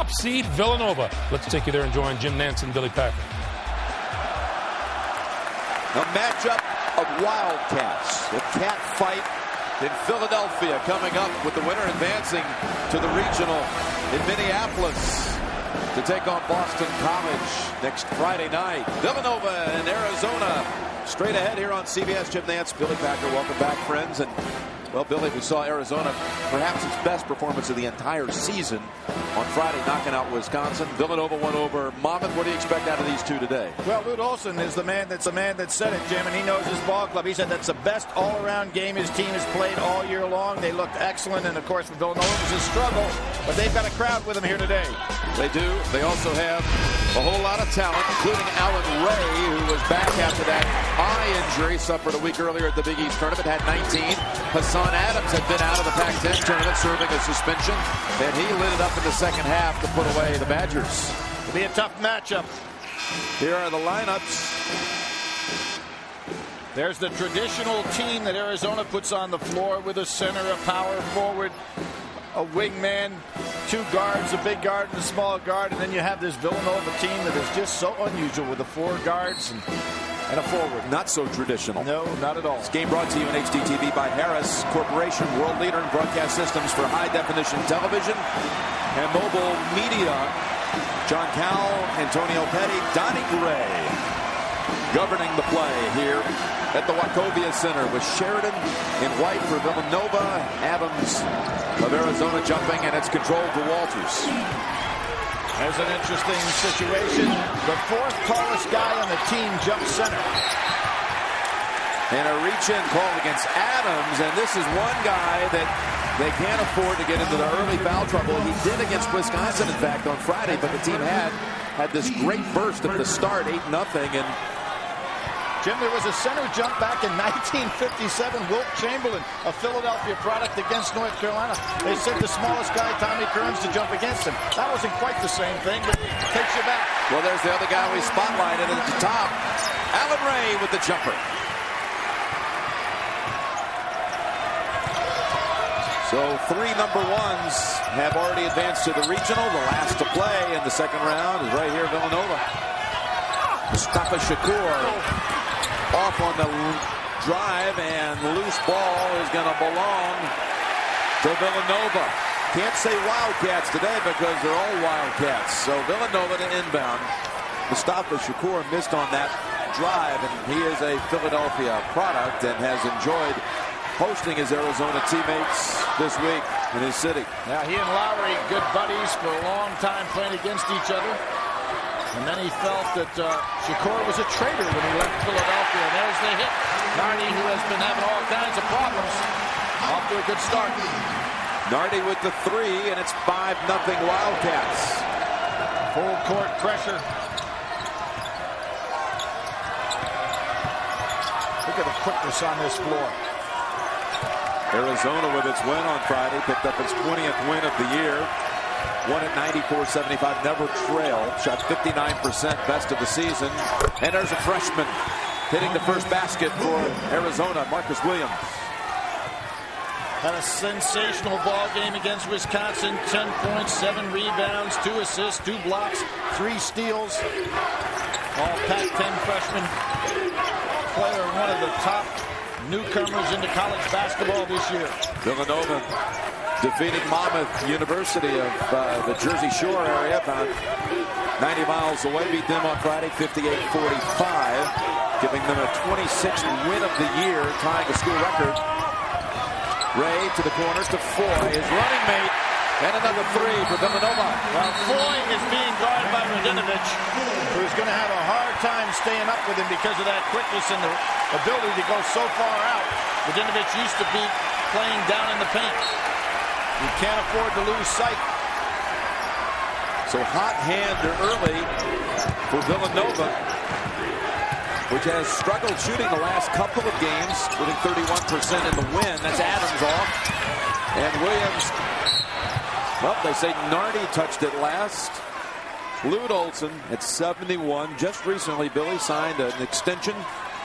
top seed, Villanova. Let's take you there and join Jim Nantz and Billy Packer. A matchup of Wildcats. A cat fight in Philadelphia coming up with the winner advancing to the regional in Minneapolis to take on Boston College next Friday night. Villanova and Arizona straight ahead here on CBS. Jim Nantz, Billy Packer, welcome back, friends. And well, Billy, we saw Arizona, perhaps its best performance of the entire season on Friday, knocking out Wisconsin. Villanova won over Monmouth. What do you expect out of these two today? Well, Lute Olson is the man that said it, Jim, and he knows his ball club. He said that's the best all-around game his team has played all year long. They looked excellent, and of course, for Villanova, it was a struggle, but they've got a crowd with them here today. They do. They also have a whole lot of talent, including Alan Ray, who was back after that eye injury, suffered a week earlier at the Big East tournament, had 19. Hassan Adams had been out of the Pac-10 tournament, serving a suspension, and he lit it up in the second half to put away the Badgers. It'll be a tough matchup. Here are the lineups. There's the traditional team that Arizona puts on the floor with a center, a power forward, a wingman, two guards, a big guard and a small guard, and then you have this Villanova team that is just so unusual with the four guards and a forward. Not so traditional. No, not at all. This game brought to you in HDTV by Harris Corporation, world leader in broadcast systems for high-definition television and mobile media. John Cowell, Antonio Petty, Donnie Gray governing the play here at the Wachovia Center with Sheridan in white for Villanova, Adams of Arizona jumping, and it's controlled to Walters. There's an interesting situation. The fourth tallest guy on the team jumps center. And a reach-in call against Adams, and this is one guy that they can't afford to get into the early foul trouble. He did against Wisconsin, in fact, on Friday, but the team had this great burst at the start, 8-0, and Jim, there was a center jump back in 1957. Wilt Chamberlain, a Philadelphia product against North Carolina. They said the smallest guy, Tommy Kearns, to jump against him. That wasn't quite the same thing, but takes you back. Well, there's the other guy we spotlighted at the top. Alan Ray with the jumper. So 3 number ones have already advanced to the regional. The last to play in the second round is right here, Villanova. Mustafa Shakur off on the drive, and loose ball is going to belong to Villanova. Can't say Wildcats today because they're all Wildcats. So Villanova to inbound. Mustafa Shakur missed on that drive, and he is a Philadelphia product and has enjoyed hosting his Arizona teammates this week in his city. Now, he and Lowry, good buddies for a long time, playing against each other. And then he felt that Shakur was a traitor when he left Philadelphia. And there's the hit. Nardi, who has been having all kinds of problems, off to a good start. Nardi with the 3, and it's 5-0 Wildcats. Full court pressure. Look at the quickness on this floor. Arizona, with its win on Friday, picked up its 20th win of the year. Won at 94-75, never trailed. Shot 59%, best of the season. And there's a freshman hitting the first basket for Arizona, Marcus Williams. Had a sensational ball game against Wisconsin. 10 points, 7 rebounds, 2 assists, 2 blocks, 3 steals. All Pac-10 freshman player, one of the top newcomers into college basketball this year. Villanova defeating Monmouth University of the Jersey Shore area, about 90 miles away. Beat them on Friday, 58-45, giving them a 26th win of the year, tying a school record. Ray to the corners to Foy, his running mate, and another 3 for Villanova. Well, Foy is being guarded by Radinovich, who's going to have a hard time staying up with him because of that quickness and the ability to go so far out. Radinovich used to be playing down in the paint. You can't afford to lose sight. So hot hand early for Villanova, which has struggled shooting the last couple of games, shooting 31% in the win. That's Adams off. And Williams, well, they say Nardi touched it last. Lute Olson at 71. Just recently, Billy signed an extension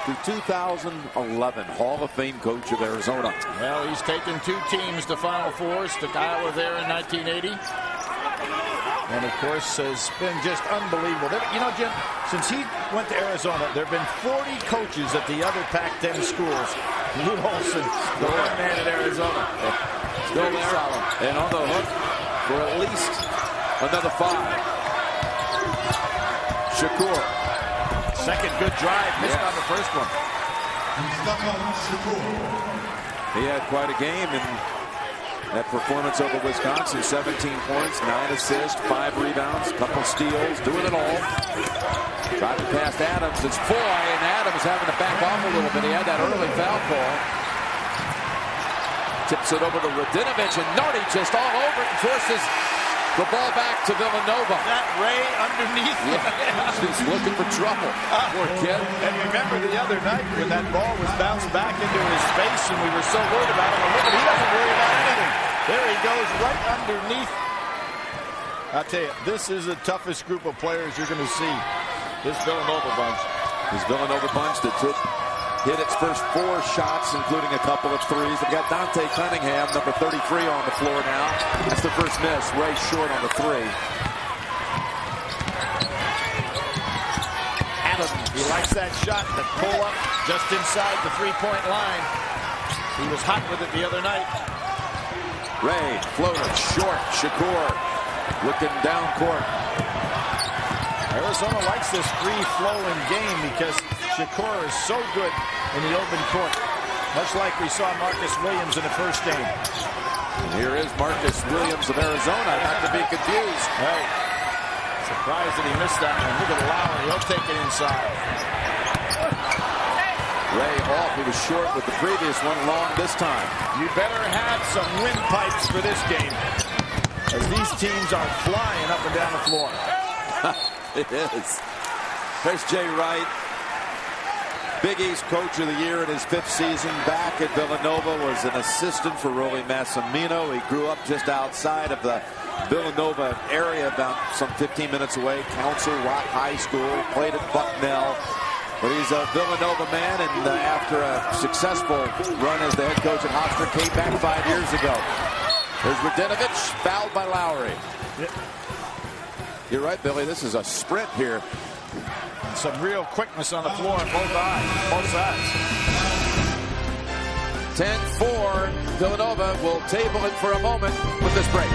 through 2011. Hall of Fame coach of Arizona. Well, he's taken 2 teams to Final Fours. Took Iowa there in 1980. And, of course, has been just unbelievable. You know, Jim, since he went to Arizona, there have been 40 coaches at the other Pac-10 schools. Lute Olson, the one man at Arizona. Still there. Solid. And on the hook for at least another 5. Shakur. Second good drive. Missed on the first one. He had quite a game in that performance over Wisconsin. 17 points, 9 assists, 5 rebounds, couple steals, doing it all. Driving past Adams. It's Foy, and Adams having to back off a little bit. He had that early foul call. Tips it over to Radinovich, and Nardi just all over it and forces the ball back to Villanova. That Ray underneath. Yeah, he's looking for trouble. Poor kid. And remember the other night when that ball was bounced back into his face and we were so worried about him. Look at, he doesn't worry about anything. There he goes right underneath. I'll tell you, this is the toughest group of players you're going to see. This Villanova bunch. This Villanova bunch that hit its first 4 shots, including a couple of threes. They've got Dante Cunningham, number 33, on the floor now. That's the first miss. Ray short on the 3. Adams, he likes that shot, that pull up just inside the 3-point line. He was hot with it the other night. Ray, floater, short. Shakur looking down court. Arizona likes this free-flowing game because Shakur is so good in the open court, much like we saw Marcus Williams in the first game. And here is Marcus Williams of Arizona, not to be confused. Right. Surprised that he missed that one. Look at Lowry. He'll take it inside. Ray off. He was short with the previous one, long this time. You better have some windpipes for this game, as these teams are flying up and down the floor. It is. There's Jay Wright, Big East Coach of the Year in his 5th season back at Villanova, was an assistant for Rolly Massimino. He grew up just outside of the Villanova area, about some 15 minutes away. Council Rock High School, played at Bucknell. But he's a Villanova man, and after a successful run as the head coach at Hofstra, came back 5 years ago. There's Radinovich, fouled by Lowry. Yep. You're right, Billy. This is a sprint here. Some real quickness on the floor on both sides. 10-4. Villanova will table it for a moment with this break.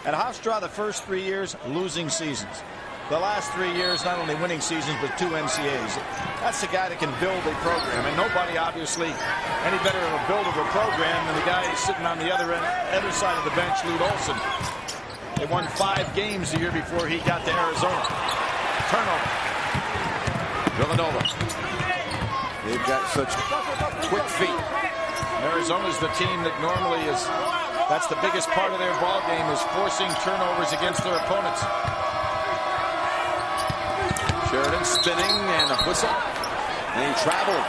At Hofstra, the first 3 years, losing seasons. The last 3 years, not only winning seasons, but 2 NCAAs. That's the guy that can build a program. And nobody, obviously, any better of a builder of a program than the guy sitting on the other side of the bench, Lute Olson. They won 5 games the year before he got to Arizona. Turnover. Villanova. They've got such quick feet. Arizona's the team that normally is, that's the biggest part of their ball game, is forcing turnovers against their opponents. Sheridan spinning and a whistle. And he traveled.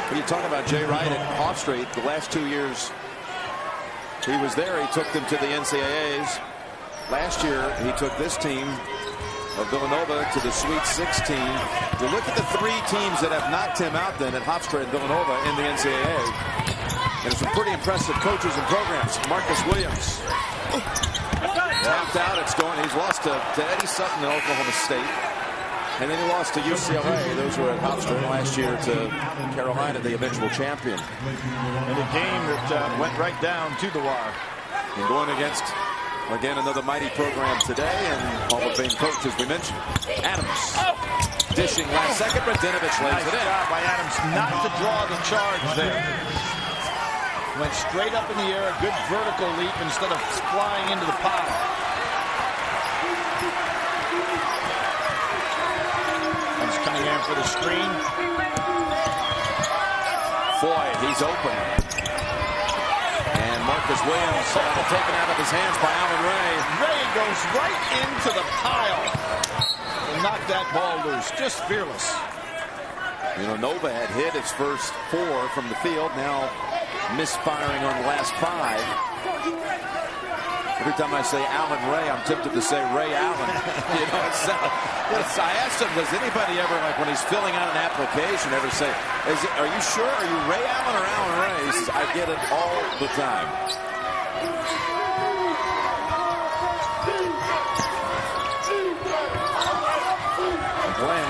When you talk about Jay Wright at Hofstra, the last 2 years he was there, he took them to the NCAAs. Last year, he took this team of Villanova to the Sweet 16. You look at the 3 teams that have knocked him out then at Hofstra and Villanova in the NCAA. And some pretty impressive coaches and programs. Marcus Williams. Tapped out. It's going. He's lost to Eddie Sutton in Oklahoma State. And then he lost to UCLA. Those were at Hofstra last year to Carolina, the eventual champion. In a game that went right down to the wire. And going against, again, another mighty program today, and Hall of Fame coach, as we mentioned, Adams. Dishing last second, but Radinovich lays it in. Nice job by Adams not to draw the charge there. Went straight up in the air, a good vertical leap instead of flying into the pile. Comes Cunningham for the screen. Foy, he's open. And Marcus Williams taken out of his hands by Allen Ray. Ray goes right into the pile and knocked that ball loose. Just fearless. You know, Nova had hit its first 4 from the field. Now misfiring on the last 5. Every time I say Allen Ray, I'm tempted to say Ray Allen. You know, I asked him, does anybody ever, like when he's filling out an application, ever say, are you sure? Are you Ray Allen or Allen Ray? He says, I get it all the time.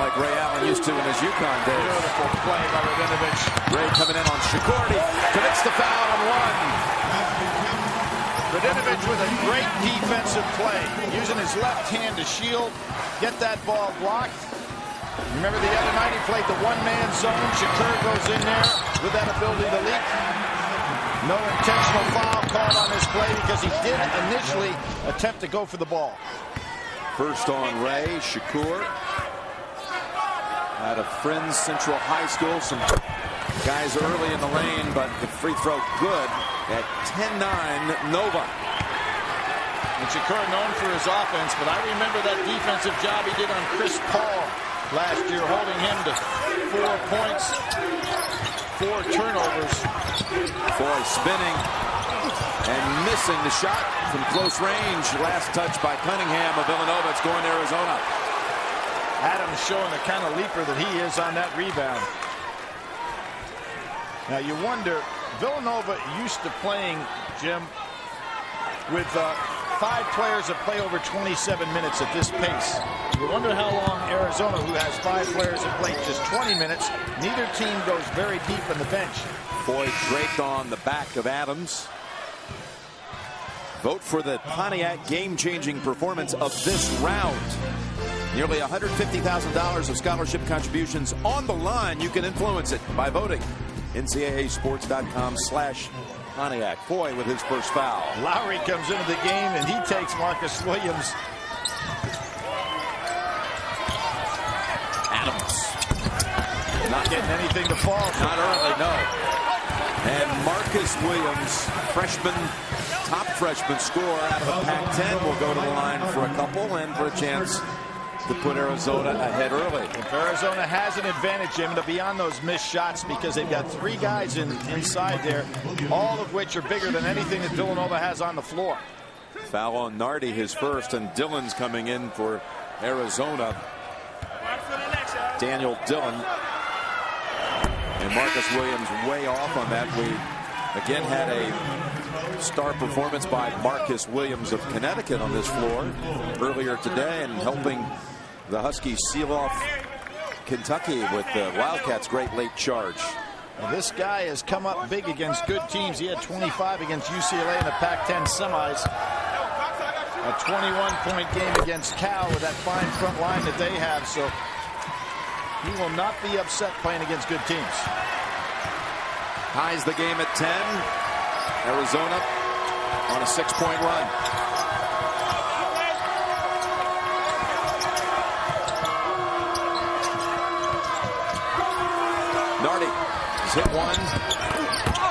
like Ray Allen used to in his UConn days. Beautiful play by Radinovich. Ray coming in on Shakur. He commits the foul and one. Radinovich with a great defensive play, using his left hand to shield, get that ball blocked. Remember the other night he played the one-man zone. Shakur goes in there with that ability to leak. No intentional foul called on this play because he did initially attempt to go for the ball. First on Ray, Shakur. Out of Friends Central High School. Some guys early in the lane, but the free throw good at 10-9 Nova. And Shakur known for his offense, but I remember that defensive job he did on Chris Paul last year, holding him to 4 points, 4 turnovers. Foy spinning and missing the shot from close range. Last touch by Cunningham of Villanova. It's going to Arizona. Adams showing the kind of leaper that he is on that rebound. Now you wonder, Villanova used to playing, Jim, with 5 players that play over 27 minutes at this pace. You wonder how long Arizona, who has 5 players that play just 20 minutes, neither team goes very deep in the bench. Boyd draped on the back of Adams. Vote for the Pontiac game-changing performance of this round. Nearly $150,000 of scholarship contributions on the line. You can influence it by voting. NCAAsports.com/Pontiac. Foy with his first foul. Lowry comes into the game and he takes Marcus Williams. Adams. Not getting anything to fall. Not early, no. And Marcus Williams, top freshman scorer out of the Pac-10, will go to the line for a couple and for a chance to put Arizona ahead early. If Arizona has an advantage, Jim, to be on those missed shots because they've got 3 guys inside there, all of which are bigger than anything that Villanova has on the floor. Foul on Nardi, his first, and Dillon's coming in for Arizona. Daniel Dillon. And Marcus Williams way off on that. We again had a star performance by Marcus Williams of Connecticut on this floor earlier today, and helping the Huskies seal off Kentucky with the Wildcats' great late charge. Well, this guy has come up big against good teams. He had 25 against UCLA in the Pac-10 semis. A 21-point game against Cal with that fine front line that they have. So he will not be upset playing against good teams. Ties the game at 10. Arizona on a 6-point run. Nardi has hit one,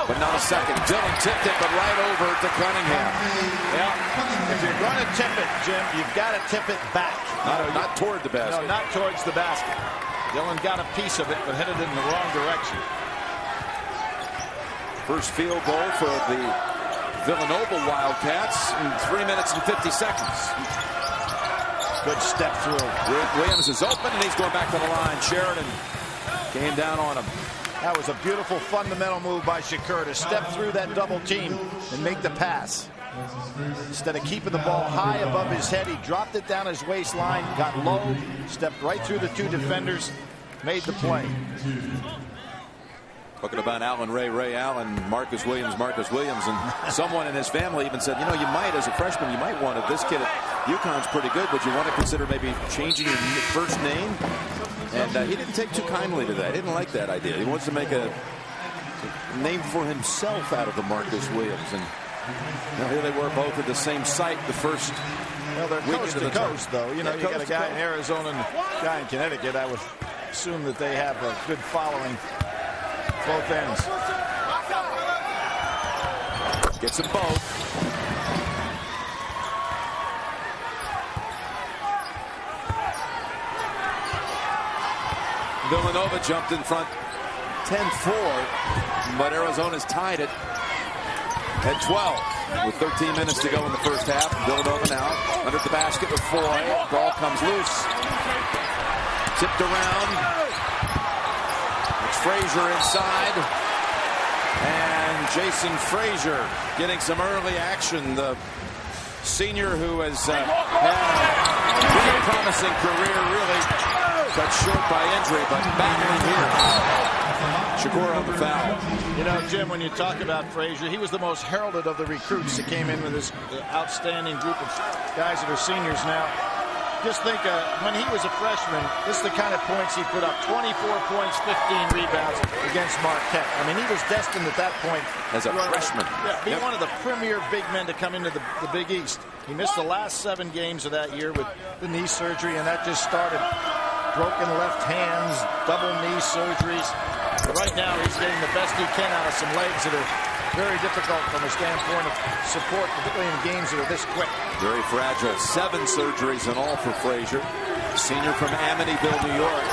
but not a second. Dillon tipped it, but right over to Cunningham. Yeah, if you're going to tip it, Jim, you've got to tip it back. Not toward the basket. No, not towards the basket. Dillon got a piece of it, but headed it in the wrong direction. First field goal for the Villanova Wildcats in 3 minutes and 50 seconds. Good step through. Williams is open, and he's going back to the line. Sheridan came down on him. That was a beautiful fundamental move by Shakur to step through that double team and make the pass. Instead of keeping the ball high above his head, he dropped it down his waistline, got low, stepped right through the 2 defenders, made the play. Talking about Ray Allen, Marcus Williams, and someone in his family even said, you know, you might, as a freshman, you might want to, this kid at UConn's pretty good, but you want to consider maybe changing your first name. And he didn't take too kindly to that. He didn't like that idea. He wants to make a name for himself out of the Marcus Williams. And now here they were both at the same site the first Well, they're coast to coast, though. You know, you got a guy in Arizona and a guy in Connecticut. I would assume that they have a good following both ends. Gets them both. Villanova jumped in front 10-4, but Arizona's tied it at 12 with 13 minutes to go in the first half. Villanova now under the basket with Foy. Ball comes loose. Tipped around. It's Frazier inside. And Jason Frazier getting some early action. The senior who has had a really promising career, really Cut short by injury, but battling here. Shakur on the foul. You know, Jim, when you talk about Frazier, he was the most heralded of the recruits that came in with this outstanding group of guys that are seniors now. Just think, when he was a freshman, this is the kind of points he put up. 24 points, 15 rebounds against Marquette. I mean, he was destined at that point. As a freshman. Be one of the premier big men to come into the Big East. He missed the last 7 games of that year with the knee surgery, and that just started. Broken left hands, double knee surgeries. But right now, he's getting the best he can out of some legs that are very difficult from a standpoint of support, particularly in games that are this quick. Very fragile. 7 surgeries in all for Frazier. Senior from Amityville, New York.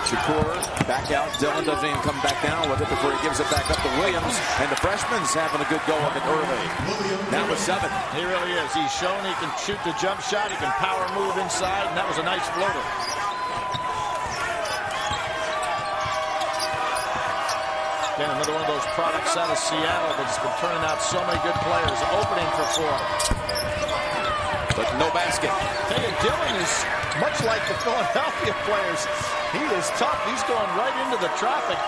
Shakur back out. Dillon doesn't even come back down with it before he gives it back up to Williams. And the freshman's having a good go of it early. Now with 7. He really is. He's shown he can shoot the jump shot. He can power move inside. And that was a nice floater. Again, another one of those products out of Seattle that's been turning out so many good players. Opening for Foy. But no basket. Tell you, Dillon is much like the Philadelphia players. He is tough. He's going right into the traffic,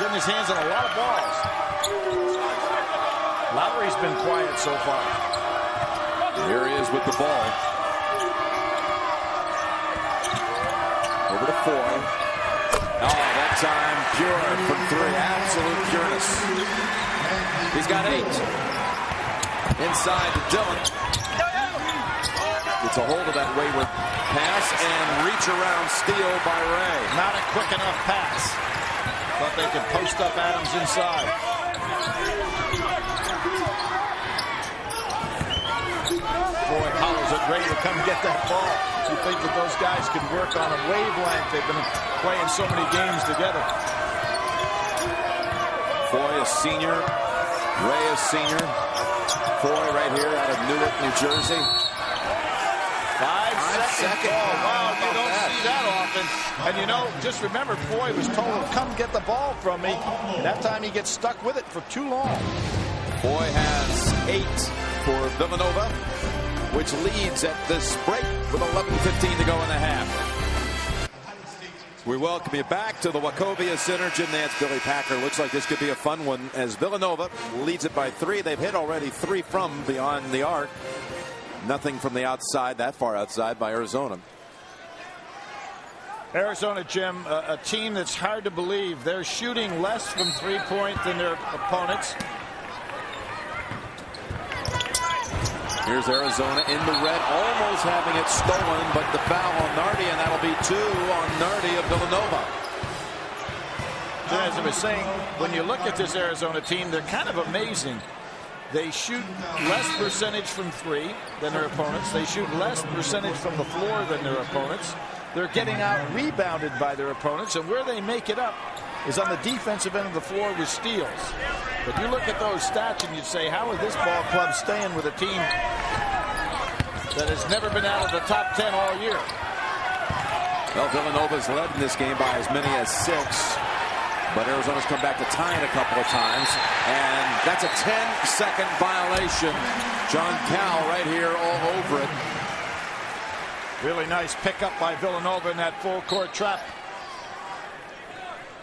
getting his hands on a lot of balls. Lowry's been quiet so far. Here he is with the ball. Over to Foy. Oh, that time pure from 3. Absolute pureness. He's got 8. Inside to Dillon. Gets a hold of that wayward pass and reach around steal by Ray. Not a quick enough pass. But they can post up Adams inside. Foy hollers at Ray to come get that ball. You think that those guys can work on a wavelength. They've been playing so many games together. Foy a senior. Ray a senior. Foy right here out of Newark, New Jersey. 5-second. Oh, wow, you don't see that often. And you know, just remember, Foy was told, come get the ball from me. And that time he gets stuck with it for too long. Foy has 8 for Villanova, which leads at this break with 11:15 to go in the half. We welcome you back to the Wachovia Center. Jim Nance, Billy Packer. Looks like this could be a fun one as Villanova leads it by 3. They've hit already 3 from beyond the arc. Nothing from the outside, that far outside by Arizona. Arizona, Jim, a team that's hard to believe. They're shooting less from 3-point than their opponents. Here's Arizona in the red, almost having it stolen, but the foul on Nardi, and that'll be 2 on Nardi of Villanova. As I was saying, when you look at this Arizona team, they're kind of amazing. They shoot less percentage from 3 than their opponents. They shoot less percentage from the floor than their opponents. They're getting out rebounded by their opponents, and where they make it up is on the defensive end of the floor with steals. But you look at those stats and you'd say, how is this ball club staying with a team that has never been out of the top 10 all year? Well, Villanova's led in this game by as many as 6. But Arizona's come back to tie it a couple of times. And that's a 10-second violation. John Cal right here all over it. Really nice pickup by Villanova in that full court trap.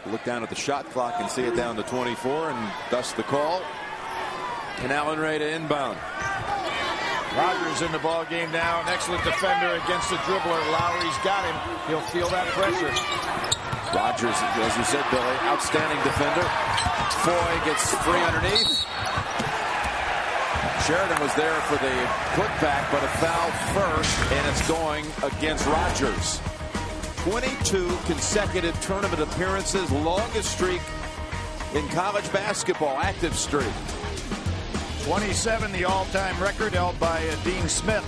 Look down at the shot clock and see it down to 24, and thus the call. And Allen Ray to inbound. Rogers in the ball game now. An excellent defender against the dribbler. Lowry's got him. He'll feel that pressure. Rogers, as you said, Billy, outstanding defender. Foy gets free underneath. Sheridan was there for the putback, but a foul first, and it's going against Rogers. 22 consecutive tournament appearances, longest streak in college basketball, active streak. 27, the all-time record held by Dean Smith,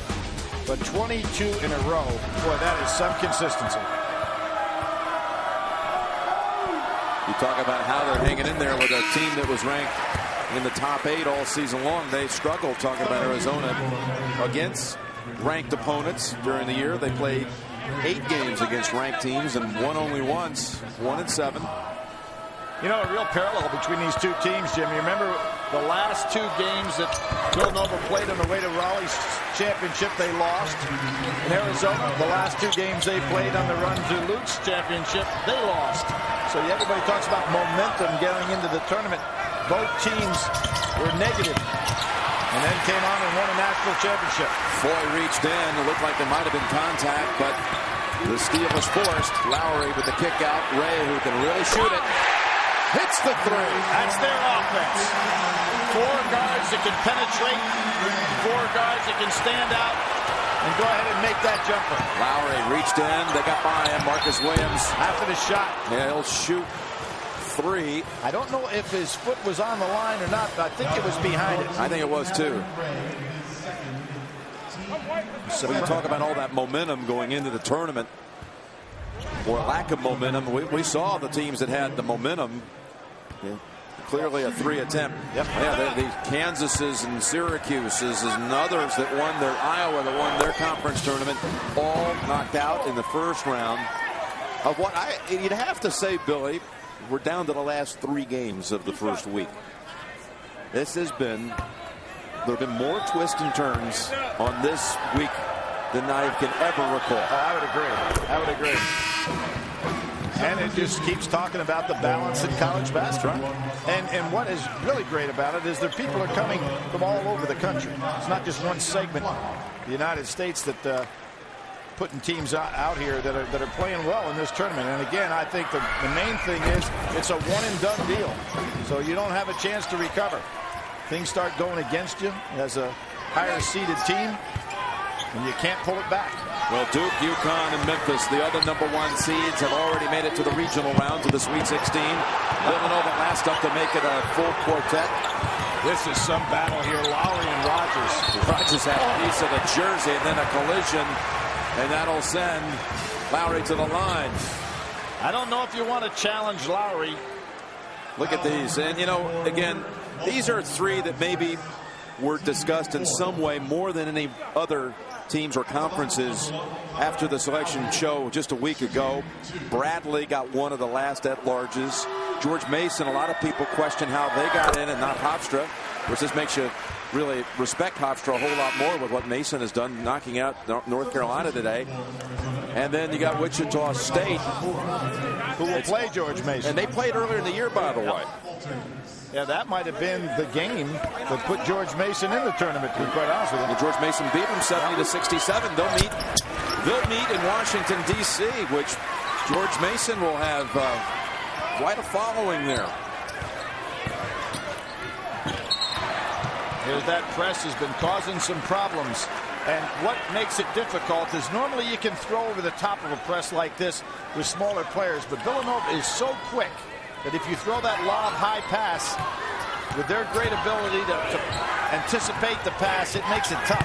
but 22 in a row. Boy, that is some consistency. You talk about how they're hanging in there with a team that was ranked in the top 8 all season long. They struggled, talking about Arizona, against ranked opponents during the year. They played 8 games against ranked teams and won only once, 1-7. You know, a real parallel between these two teams, Jim. You remember The last 2 games that Villanova played on the way to Raleigh's championship, they lost. In Arizona, the last 2 games they played on the run to Luke's championship, they lost. So everybody talks about momentum getting into the tournament. Both teams were negative and then came on and won a national championship. Foy reached in. It looked like there might have been contact, but the steal was forced. Lowry with the kick out. Ray, who can really shoot it, hits the 3. That's their offense. 4 guards that can penetrate, 4 guards that can stand out and go ahead and make that jumper. Lowry reached in. They got by him. Marcus Williams after the shot. Yeah, he'll shoot 3. I don't know if his foot was on the line or not, but I think it was behind it. I think it was too. So you talk about all that momentum going into the tournament, or lack of momentum. We saw the teams that had the momentum. Yeah. Clearly a 3 attempt. Yep. Yeah, the Kansases and Syracuses and others that won their Iowa, that won their conference tournament, all knocked out in the first round of what you'd have to say, Billy, we're down to the last 3 games of the first week. This has been, there have been more twists and turns on this week than I can ever recall. I would agree. I would agree. And it just keeps talking about the balance in college basketball. And what is really great about it is that people are coming from all over the country. It's not just one segment of the United States that putting teams out here that are playing well in this tournament. And again, I think the main thing is it's a one-and-done deal. So you don't have a chance to recover. Things start going against you as a higher-seeded team, and you can't pull it back. Well, Duke, UConn, and Memphis, the other #1 seeds, have already made it to the regional round, to the Sweet 16. Villanova last up to make it a full quartet. This is some battle here. Lowry and Rogers. Rogers had a piece of the jersey, and then a collision, and that'll send Lowry to the line. I don't know if you want to challenge Lowry. Look at these. And, you know, again, these are 3 that maybe were discussed in some way more than any other teams or conferences after the selection show just a week ago. Bradley got one of the last at-larges. George Mason, a lot of people question how they got in and not Hofstra. Of course, this makes you really respect Hofstra a whole lot more with what Mason has done, knocking out North Carolina today. And then you got Wichita State, who will play George Mason. And they played earlier in the year, by the way. Yeah, that might have been the game that put George Mason in the tournament, to be quite honest with you. And George Mason beat him 70-67. They'll meet in Washington, D.C., which George Mason will have quite a following there. Here's that press has been causing some problems. And what makes it difficult is normally you can throw over the top of a press like this with smaller players, but Villanova is so quick that if you throw that lob high pass with their great ability to anticipate the pass, it makes it tough.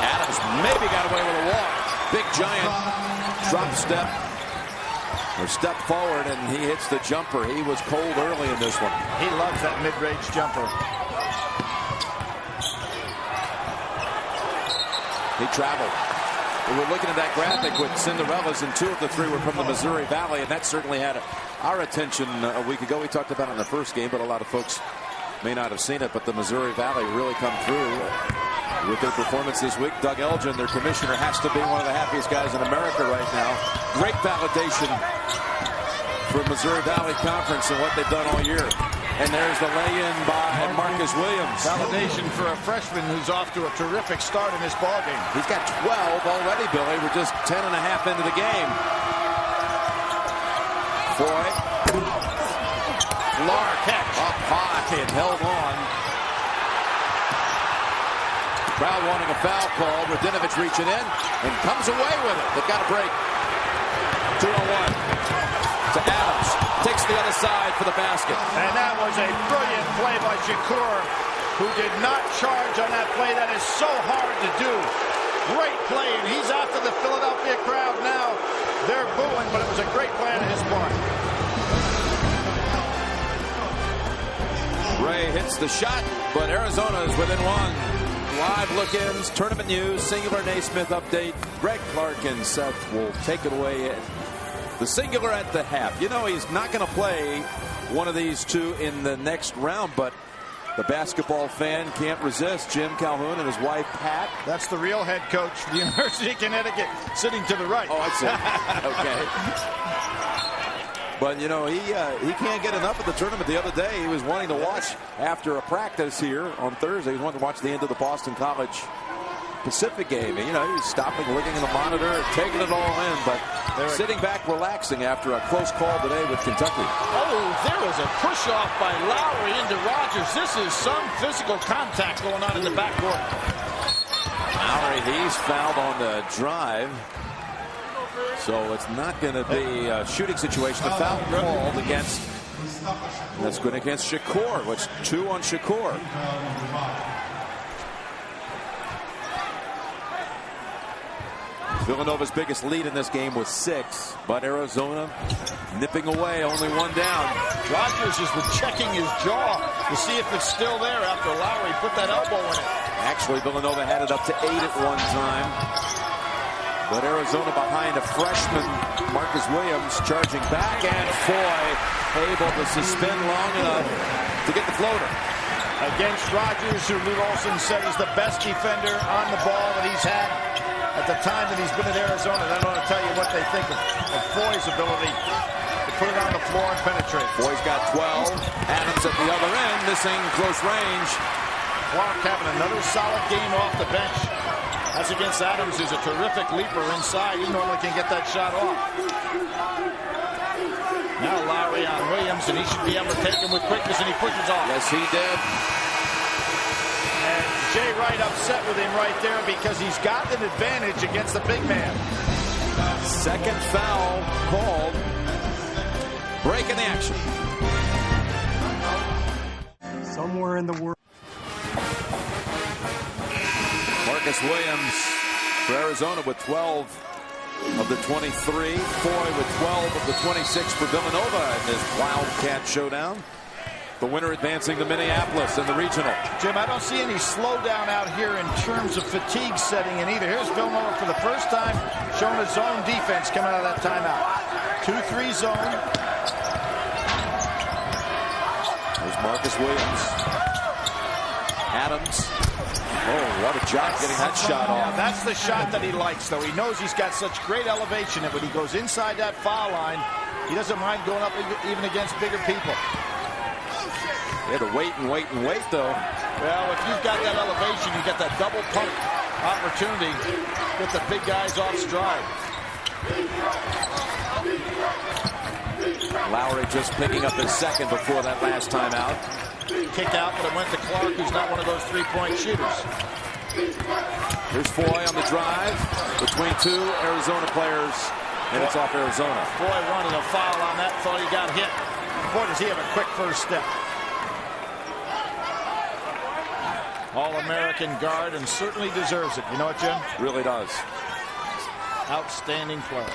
Adams maybe got away with a walk. Big giant drop step or step forward, and he hits the jumper. He was cold early in this one. He loves that mid-range jumper. He traveled. We're looking at that graphic with Cinderellas, and 2 of the 3 were from the Missouri Valley, and that certainly had our attention a week ago. We talked about it in the first game, but a lot of folks may not have seen it. But the Missouri Valley really come through with their performance this week. Doug Elgin, their commissioner, has to be one of the happiest guys in America right now. Great validation for Missouri Valley Conference and what they've done all year. And there's the lay-in by Marcus Williams. Validation for a freshman who's off to a terrific start in this ballgame. He's got 12 already, Billy. We're just 10 and a half into the game. Foy. Lark up high and held on. Crowd wanting a foul call. Radinovich reaching in and comes away with it. They've got a break. 2-on-1 to Adams. Takes the other side for the basket. And that was a brilliant play by Shakur, who did not charge on that play. That is so hard to do. Great play, and he's after the Philadelphia crowd now. They're booing, but it was a great play on his part. Ray hits the shot, but Arizona is within 1. Live look-ins, tournament news, singular Naismith update. Greg Clark and Seth will take it away. The singular at the half. You know he's not going to play one of these two in the next round, but the basketball fan can't resist Jim Calhoun and his wife, Pat. That's the real head coach for the University of Connecticut, sitting to the right. Oh, I see. Okay. But, you know, he can't get enough of the tournament. The other day, he was wanting to watch after a practice here on Thursday. He wanted to watch the end of the Boston College Pacific game. And, you know, he's stopping, looking at the monitor, taking it all in, but sitting back, relaxing after a close call today with Kentucky. Oh, there was a push-off by Lowry into Rogers. This is some physical contact going on in the backcourt. Lowry, he's fouled on the drive. So it's not going to be a shooting situation. The foul called against, that's good against Shakur, which 2 on Shakur. Villanova's biggest lead in this game was 6, but Arizona nipping away, only 1 down. Rogers is checking his jaw to see if it's still there after Lowry put that elbow in it. Actually, Villanova had it up to 8 at one time. But Arizona behind a freshman, Marcus Williams, charging back, and Foy able to suspend long enough to get the floater. Against Rogers, who Lou Olson said is the best defender on the ball that he's had at the time that he's been at Arizona. I don't want to tell you what they think of Foy's ability to put it on the floor and penetrate. Foy's got 12. Adams at the other end, missing close range. Clark having another solid game off the bench. That's against Adams, who's a terrific leaper inside. He normally can get that shot off. Now Lowry on Williams, and he should be able to take him with quickness, and he pushes off. Yes, he did. And Jay Wright upset with him right there because he's got an advantage against the big man. Second foul called. Break in the action. Somewhere in the world. Marcus Williams for Arizona with 12 of the 23. Foy with 12 of the 26 for Villanova in this Wildcat showdown. The winner advancing to Minneapolis in the regional. Jim, I don't see any slowdown out here in terms of fatigue setting in either. Here's Villanova for the first time showing a zone defense coming out of that timeout. 2-3 zone. There's Marcus Williams. Adams. Oh, what a job getting that shot off. Yeah, that's the shot that he likes, though. He knows he's got such great elevation that when he goes inside that foul line, he doesn't mind going up even against bigger people. He had to wait and wait and wait, though. Well, if you've got that elevation, you get that double pump opportunity. Get the big guys off stride. Lowry just picking up his second before that last time out. Kick out, but it went to Clark, who's not one of those three-point shooters. Here's Foy on the drive between 2 Arizona players, and it's off Arizona. Foy wanted a foul on that, thought he got hit. Boy, does he have a quick first step. All-American guard, and certainly deserves it. You know what, Jim? Really does. Outstanding player.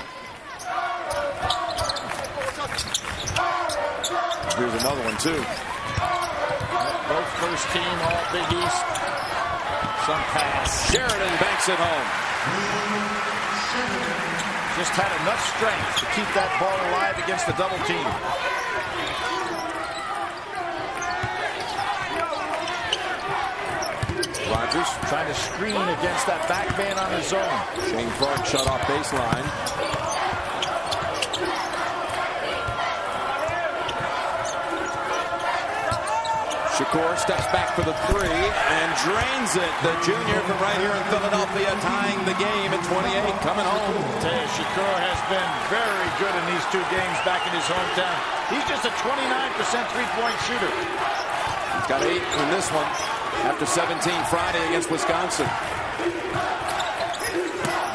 Here's another one, too. Both first team, all Big East. Some pass. Sheridan banks it home. Just had enough strength to keep that ball alive against the double team. Rogers trying to screen against that back man on his own. Shane Clark shut off baseline. Shakur steps back for the 3 and drains it. The junior from right here in Philadelphia tying the game at 28, coming home. Shakur has been very good in these 2 games back in his hometown. He's just a 29% three-point shooter. He's got 8 in this one after 17 Friday against Wisconsin. I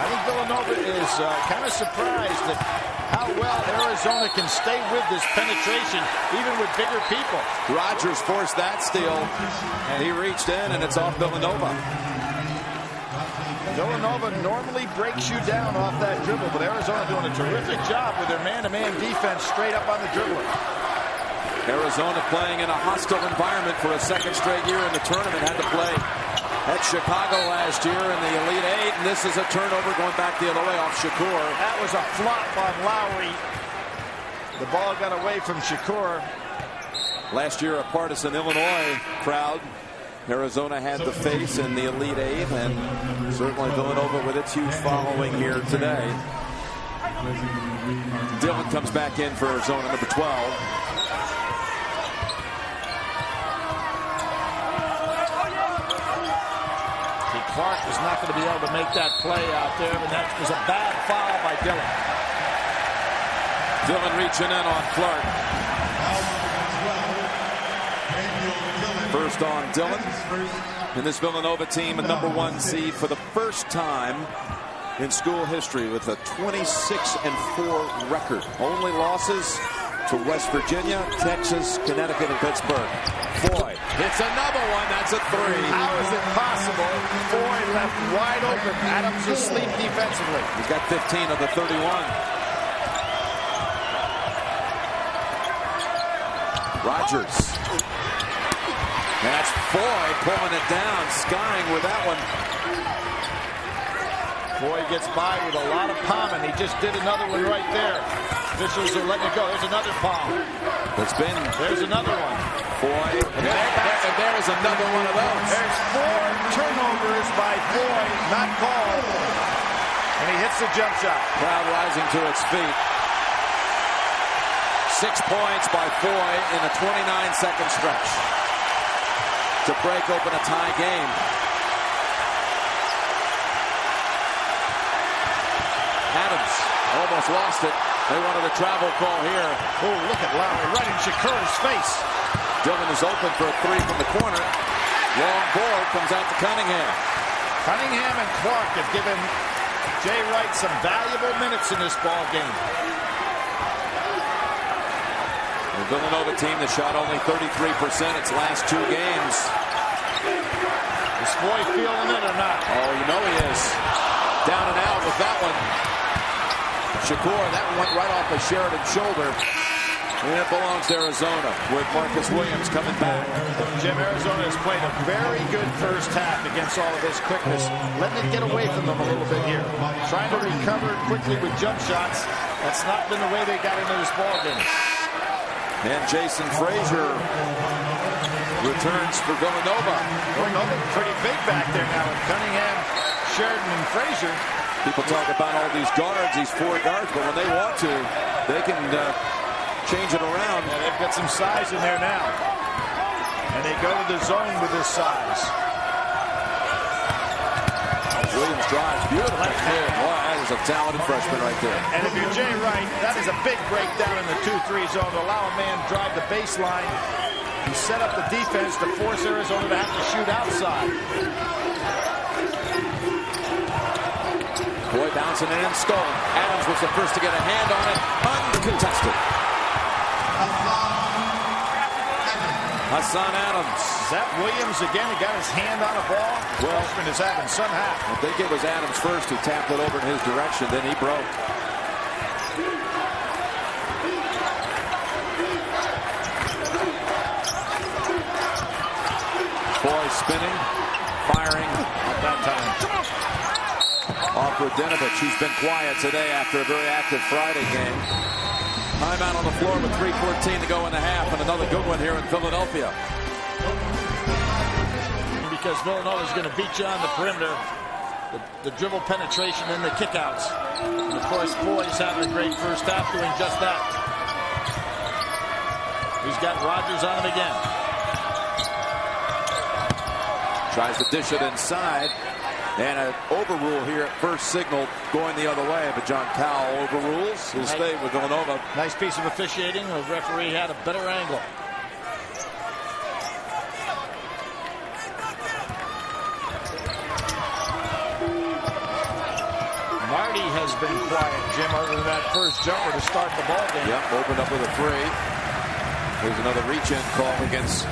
think Villanova is kind of surprised at how well Arizona can stay with this penetration, even with bigger people. Rogers forced that steal, and he reached in, and it's off Villanova. Villanova normally breaks you down off that dribble, but Arizona doing a terrific job with their man-to-man defense straight up on the dribbler. Arizona playing in a hostile environment for a second straight year in the tournament. Had to play at Chicago last year in the Elite 8, and this is a turnover going back the other way off Shakur. That was a flop on Lowry. The ball got away from Shakur. Last year, a partisan Illinois crowd. Arizona had the face in the Elite Eight, and certainly Villanova with its huge following here today. Dillon comes back in for Arizona, number 12. Clark is not going to be able to make that play out there, but that was a bad foul by Dillon. Dillon reaching in on Clark. First on Dillon. And this Villanova team, a number 1 seed for the first time in school history with a 26-4 record. Only losses to West Virginia, Texas, Connecticut, and Pittsburgh. Foy hits another one. That's a 3. How is it possible? Foy left wide open. Adams asleep defensively. He's got 15 of the 31. Rogers. And that's Foy pulling it down, skying with that one. Foy gets by with a lot of palm, and he just did another one right there. Officials are letting it go. There's another palm. There's another one. Foy. And there is another one of those. There's 4 turnovers by Foy, not called. And he hits the jump shot. Crowd rising to its feet. 6 points by Foy in a 29-second stretch to break open a tie game. Adams almost lost it. They wanted a travel call here. Oh, look at Lowry right in Shakur's face. Dillon is open for a 3 from the corner. Long board comes out to Cunningham. Cunningham and Clark have given Jay Wright some valuable minutes in this ball game. The Villanova team that shot only 33% its last 2 games. Is Foy feeling it or not? Oh, you know he is. Down and out with that one. Shakur, that went right off of Sheridan's shoulder. And it belongs to Arizona with Marcus Williams coming back. Jim, Arizona has played a very good first half against all of this quickness. Letting it get away from them a little bit here. Trying to recover quickly with jump shots. That's not been the way they got into this ball game. And Jason Frazier returns for Villanova. Villanova pretty big back there now with Cunningham, Sheridan, and Frazier. People talk about all these guards, these 4 guards, but when they want to, they can change it around. Yeah, they've got some size in there now. And they go to the zone with this size. Williams drives beautifully. Boy, that is a talented freshman right there. And if you're Jay Wright, that is a big breakdown in the 2-3 zone to allow a man drive the baseline. He set up the defense to force Arizona to have to shoot outside. Boy, bouncing in and stolen. Adams was the first to get a hand on it. Uncontested. Hassan Adams. Is that Williams again? He got his hand on a ball. Well, freshman is having some hat. I think it was Adams first who tapped it over in his direction. Then he broke. Boy spinning, firing. At that time. Off Radinovich, who's been quiet today after a very active Friday game. Timeout on the floor with 3:14 to go in the half, and another good one here in Philadelphia. Because Villanova is going to beat you on the perimeter, the dribble penetration and the kickouts. And of course, Foy's having a great first half doing just that. He's got Rogers on him again. Tries to dish it inside. And an overrule here at first signal going the other way, but John Cowell overrules. He'll stay with Villanova. Nice piece of officiating. The referee had a better angle. Marty has been quiet, Jim, other than that first jumper to start the ball game. Yep, opened up with a 3. Here's another reach-in call against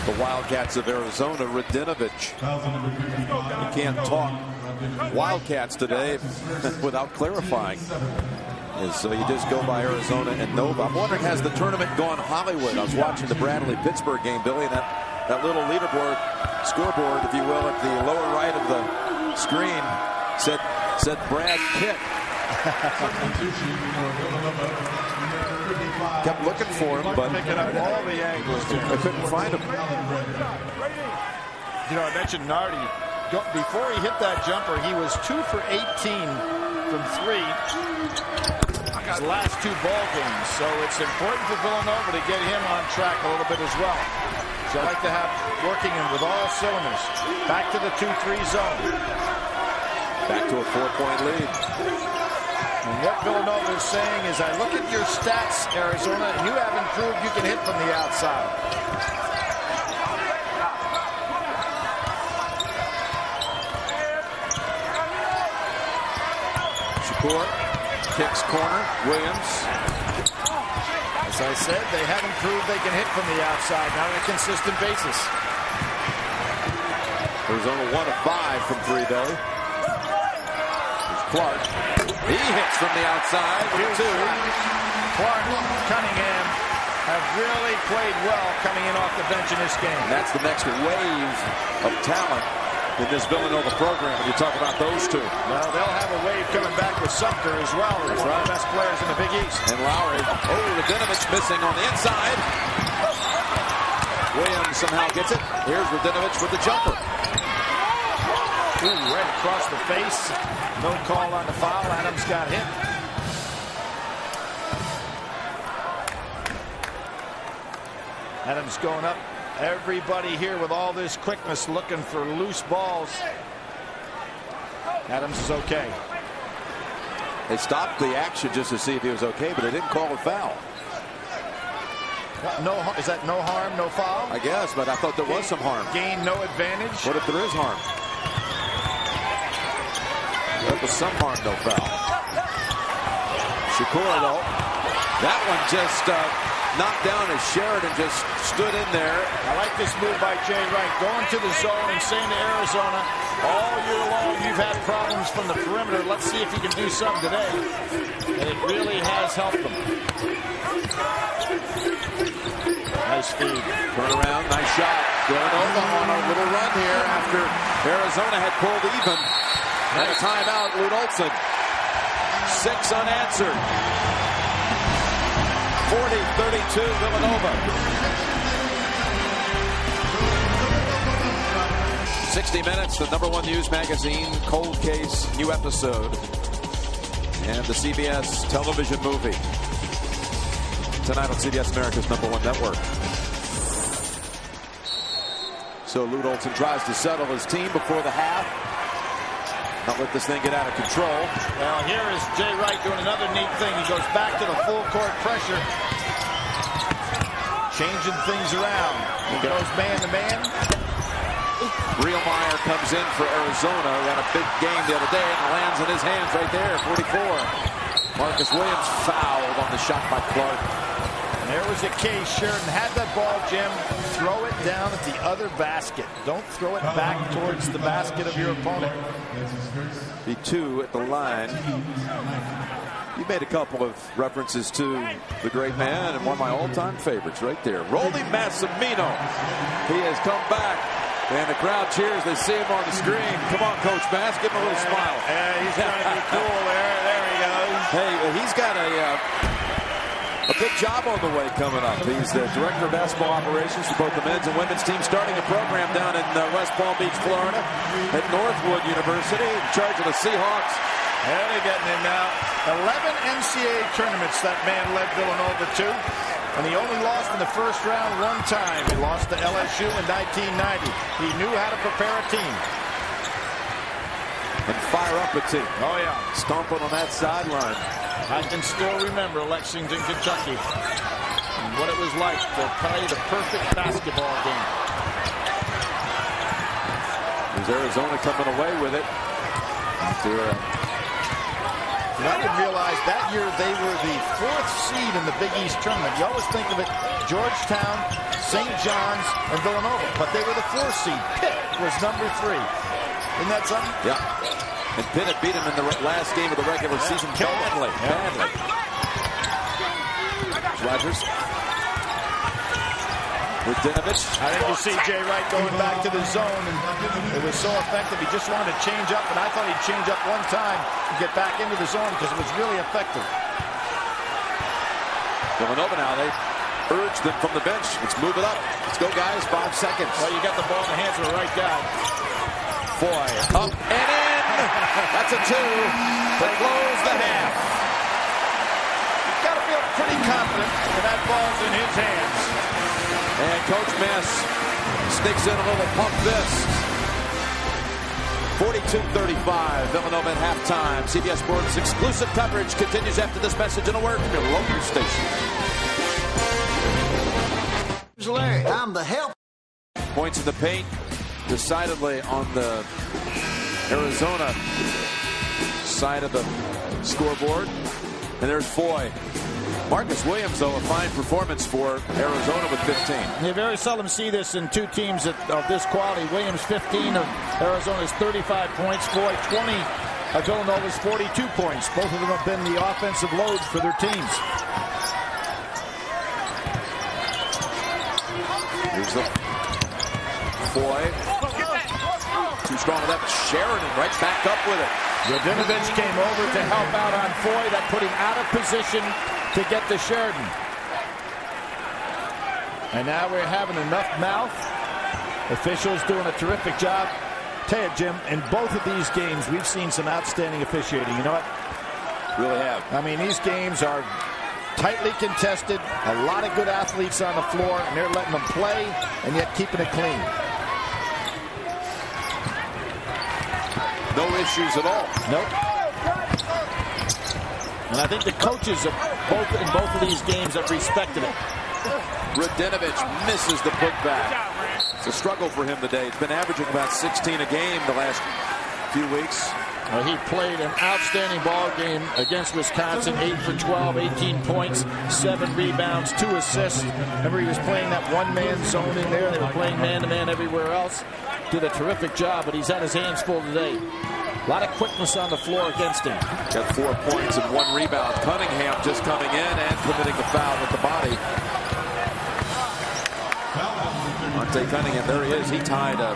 the Wildcats of Arizona. Radinovich. You can't talk Wildcats today without clarifying. So you just go by Arizona and Nova. I'm wondering, has the tournament gone Hollywood? I was watching the Bradley-Pittsburgh game, Billy, and that little leaderboard, scoreboard, if you will, at the lower right of the screen said Brad Pitt Kept looking for him, but picking up all the angles. I couldn't find him. You know, I mentioned Nardi. Before he hit that jumper, he was 2 for 18 from 3 his last 2 ball games. So it's important for Villanova to get him on track a little bit as well. So I like to have working him with all cylinders. Back to the 2-3 zone. Back to a 4-point lead. And what Villanova is saying is, I look at your stats, Arizona, and you haven't proved you can hit from the outside. Shakur kicks corner. Williams. As I said, they haven't proved they can hit from the outside, not on a consistent basis. Arizona 1 of 5 from 3, though. Clark. He hits from the outside with 2. Clark, Cunningham have really played well coming in off the bench in this game. And that's the next wave of talent in this Villanova program when you talk about those 2. Well, they'll have a wave coming back with Sumter as well. That's one of the best players in the Big East. And Lowry. Oh, Radinovich missing on the inside. Williams somehow gets it. Here's Radinovich with the jumper. Ooh, right across the face. No call on the foul. Adams got hit. Adams going up. Everybody here with all this quickness looking for loose balls. Adams is okay. They stopped the action just to see if he was okay, but they didn't call a foul. No, is that no harm, no foul? I guess, but I thought there was some harm. Gain no advantage. What if there is harm? There was some harm, no foul. Shakur, though. That one just knocked down as Sheridan just stood in there. I like this move by Jay Wright, going to the zone and saying to Arizona, all year long you've had problems from the perimeter. Let's see if you can do something today. And it really has helped them. Nice feed. Turn around, nice shot. Villanova on a little run here after Arizona had pulled even. And a timeout, Lute Olson. 6 unanswered. 40-32 Villanova. 60 Minutes, the #1 news magazine, Cold Case, new episode. And the CBS television movie. Tonight on CBS America's #1 network. So Lute Olson tries to settle his team before the half. Not let this thing get out of control. Well, here is Jay Wright doing another neat thing. He goes back to the full court pressure. Changing things around. He goes man to man. Rielmeyer comes in for Arizona. Got a big game the other day and lands in his hands right there. 44. Marcus Williams fouled on the shot by Clark. And there was a case. Sheridan had that ball, Jim. Throw it down at the other basket. Don't throw it back towards the basket of your opponent. The 2 at the line. You made a couple of references to the great man and one of my all-time favorites right there. Rolly Massimino. He has come back. And the crowd cheers. They see him on the screen. Come on, Coach Bass. Give him a little smile. Yeah, he's trying to be cool there. There he goes. Hey, he's got a big job on the way coming up. He's the director of basketball operations for both the men's and women's teams, starting a program down in West Palm Beach, Florida, at Northwood University, in charge of the Seahawks. Yeah, they're getting him now. 11 NCAA tournaments that man led Villanova to. And he only lost in the first round one time. He lost to LSU in 1990. He knew how to prepare a team. And fire up a team. Oh, yeah. Stomping on that sideline. I can still remember Lexington, Kentucky, and what it was like to play the perfect basketball game. There's Arizona coming away with it. And I didn't realize that year they were the 4th seed in the Big East tournament. You always think of it, Georgetown, St. John's, and Villanova. But they were the 4th seed. Pitt was number 3. Isn't that something? Yeah. And Pitt had beat him in the last game of the regular season badly. Badly. Rogers. Radinovich. I think you see Jay Wright going back to the zone, and it was so effective. He just wanted to change up, and I thought he'd change up one time and get back into the zone because it was really effective. Villanova now, they urge them from the bench. Let's move it up. Let's go, guys. 5 seconds. Well, you got the ball in the hands of the right guy. Foy up and in. That's a 2 to close the half. You've got to feel pretty confident when that ball's in his hands. And Coach Mess sneaks in a little pump fist. 42-35, Villanova at halftime. CBS Sports exclusive coverage continues after this message and a word from your local station. Larry, I'm the help. Points in the paint, decidedly on the Arizona side of the scoreboard. And there's Foy. Marcus Williams, though, a fine performance for Arizona with 15. You very seldom see this in two teams of this quality. Williams 15 of Arizona's 35 points. Foy 20 of Villanova's 42 points. Both of them have been the offensive loads for their teams. Here's the Foy. Too strong with that. Sheridan right back up with it. Radinovich came over to help out on Foy. That put him out of position to get to Sheridan. And now we're having enough mouth. Officials doing a terrific job. Tell you, Jim, in both of these games, we've seen some outstanding officiating. You know what? Really have. I mean, these games are tightly contested. A lot of good athletes on the floor, and they're letting them play and yet keeping it clean. No issues at all. Nope. And I think the coaches in both of these games have respected it. Radinovich misses the putback. It's a struggle for him today. He's been averaging about 16 a game the last few weeks. Well, he played an outstanding ball game against Wisconsin. 8 for 12, 18 points, 7 rebounds, 2 assists. Remember, he was playing that one-man zone in there. They were playing man-to-man everywhere else. Did a terrific job, but he's had his hands full today. A lot of quickness on the floor against him. Got 4 points and 1 rebound. Cunningham just coming in and committing the foul with the body. Monte Cunningham, there he is. He tied a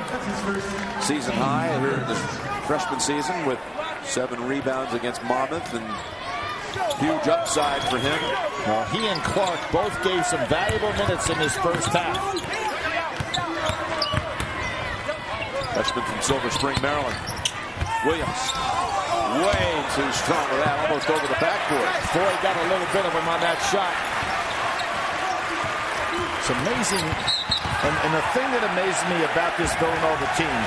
season high here in this freshman season with 7 rebounds against Monmouth, and huge upside for him. Well, he and Clark both gave some valuable minutes in this first half. Freshman from Silver Spring, Maryland. Williams, way too strong with that, almost over the backboard. Foy got a little bit of him on that shot. It's amazing. And the thing that amazes me about this Villanova team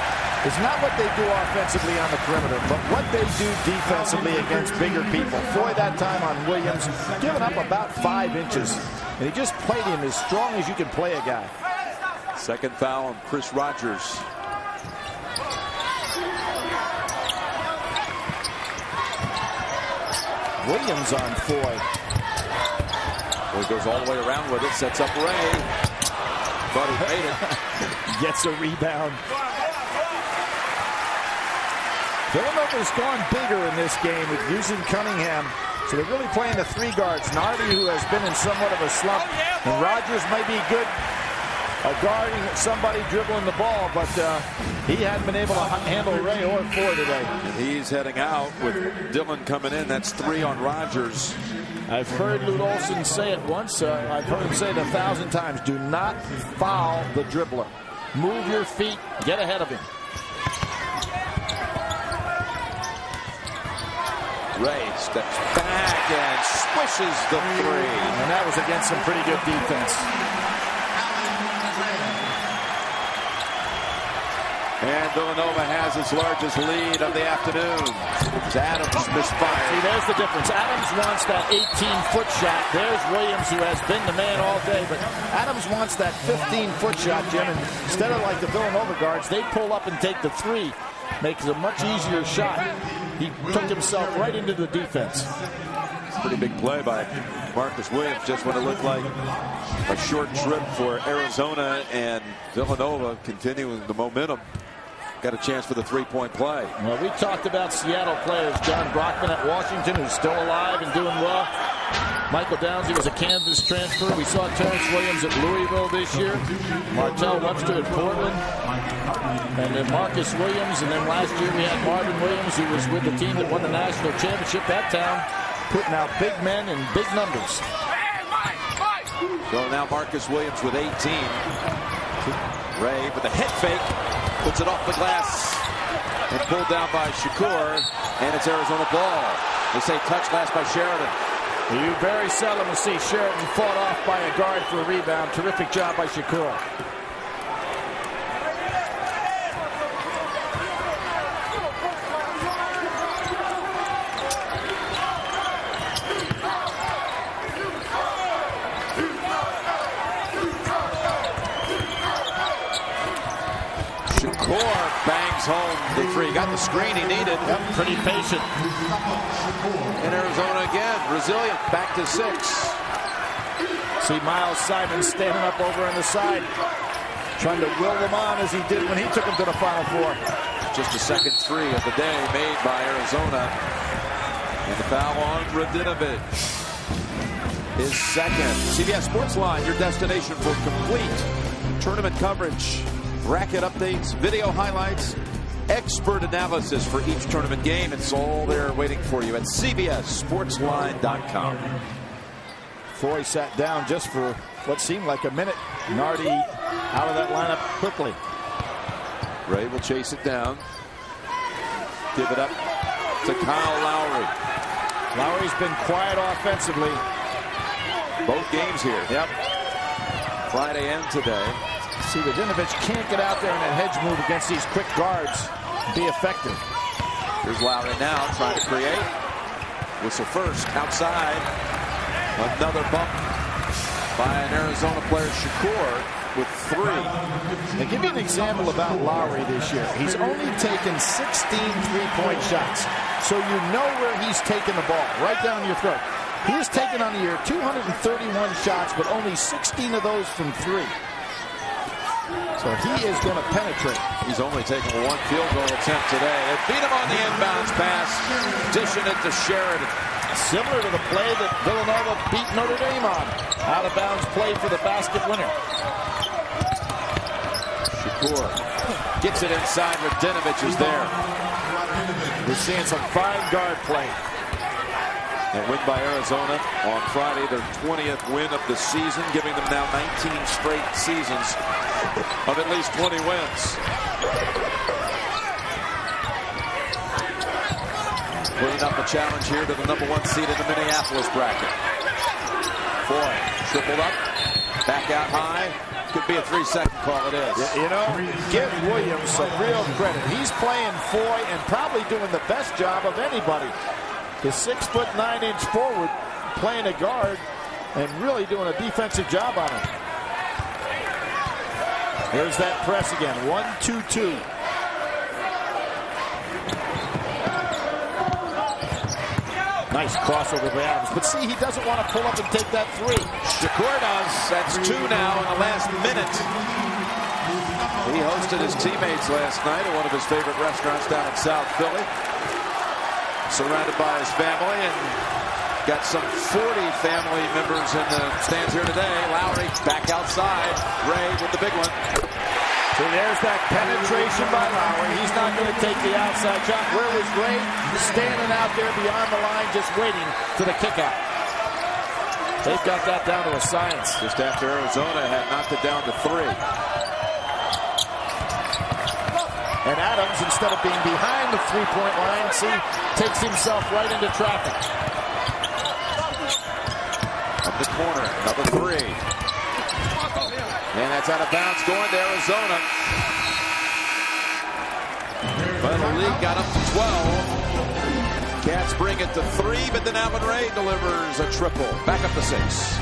is not what they do offensively on the perimeter, but what they do defensively against bigger people. Foy that time on Williams, giving up about 5 inches. And he just played him as strong as you can play a guy. Second foul on Chris Rogers. Williams on Foy. Boy goes all the way around with it, sets up Ray. Thought he made it. Gets a rebound. Villanova's gone bigger in this game with using Cunningham. So they're really playing the 3 guards. Nardi, who has been in somewhat of a slump. And Rogers may be good guarding somebody dribbling the ball, but he hadn't been able to handle Ray or Foy today. And he's heading out with Dillon coming in. That's 3 on Rogers. I've heard Lute Olson say it once. I've heard him say it 1,000 times. Do not foul the dribbler. Move your feet. Get ahead of him. Ray steps back and swishes the 3. And that was against some pretty good defense. And Villanova has its largest lead of the afternoon. Adams misfired. See, there's the difference. Adams wants that 18-foot shot. There's Williams, who has been the man all day. But Adams wants that 15-foot shot, Jim. And instead of like the Villanova guards, they pull up and take the 3. Makes a much easier shot. He took himself right into the defense. Pretty big play by Marcus Williams, just when it looked like a short trip for Arizona, and Villanova continuing the momentum. Got a chance for the 3-point play. Well, we talked about Seattle players. John Brockman at Washington, who's still alive and doing well. Michael Downsey was a Kansas transfer. We saw Terrence Williams at Louisville this year. Martell Webster at Portland. And then Marcus Williams. And then last year we had Marvin Williams, who was with the team that won the national championship. That town putting out big men in big numbers. So now Marcus Williams with 18. Ray with a head fake. Puts it off the glass. And pulled down by Shakur. And it's Arizona ball. They say touch last by Sheridan. You very seldom will see Sheridan fought off by a guard for a rebound. Terrific job by Shakur. Shakur bangs home the three. Got the screen he needed. Yep, pretty patient. And Arizona again, resilient, back to 6. See Miles Simon standing up over on the side, trying to will them on as he did when he took them to the Final Four. Just a second three of the day made by Arizona. And the foul on Radinovic. His second. CBS Sportsline, your destination for complete tournament coverage, bracket updates, video highlights, expert analysis for each tournament game. It's all there waiting for you at CBSSportsline.com. Foy sat down just for what seemed like a minute. Nardi out of that lineup quickly. Ray will chase it down. Give it up to Kyle Lowry. Lowry's been quiet offensively. Both games here. Yep. Friday and today. See, Radinovic can't get out there in a hedge move against these quick guards and be effective. Here's Lowry now trying to create. Whistle first, outside. Another bump by an Arizona player, Shakur, with 3. Now, give you an example about Lowry this year. He's only taken 16 three-point shots. So you know where he's taking the ball, right down your throat. He has taken on the year 231 shots, but only 16 of those from 3. So he is going to penetrate. He's only taken 1 field goal attempt today. They beat him on the inbounds pass, dishing it to Sheridan. Similar to the play that Villanova beat Notre Dame on. Out of bounds play for the basket winner. Shakur gets it inside. Radinovic is there. We're seeing some fine guard play. A win by Arizona on Friday, their 20th win of the season, giving them now 19 straight seasons of at least 20 wins. Putting up a challenge here to the #1 seed in the Minneapolis bracket. Foy tripled up, back out high. Could be a 3-second call. It is. You know, give Williams some real credit. He's playing Foy and probably doing the best job of anybody. The 6'9" forward playing a guard and really doing a defensive job on him. Here's that press again. 1-2-2. Nice crossover by Adams. But see, he doesn't want to pull up and take that 3. Shakur does. That's 2 now in the last minute. He hosted his teammates last night at one of his favorite restaurants down in South Philly. Surrounded by his family, and got some 40 family members in the stands here today. Lowry back outside. Ray with the big one. So there's that penetration by Lowry. He's not going to take the outside shot. Where was Ray? Standing out there beyond the line, just waiting for the kick out. They've got that down to a science. Just after Arizona had knocked it down to 3. And Adams, instead of being behind the three-point line, see, takes himself right into traffic. Up the corner, another 3. And that's out of bounds, going to Arizona. But the league got up to 12. Cats bring it to 3, but then Alvin Ray delivers a triple. Back up to 6.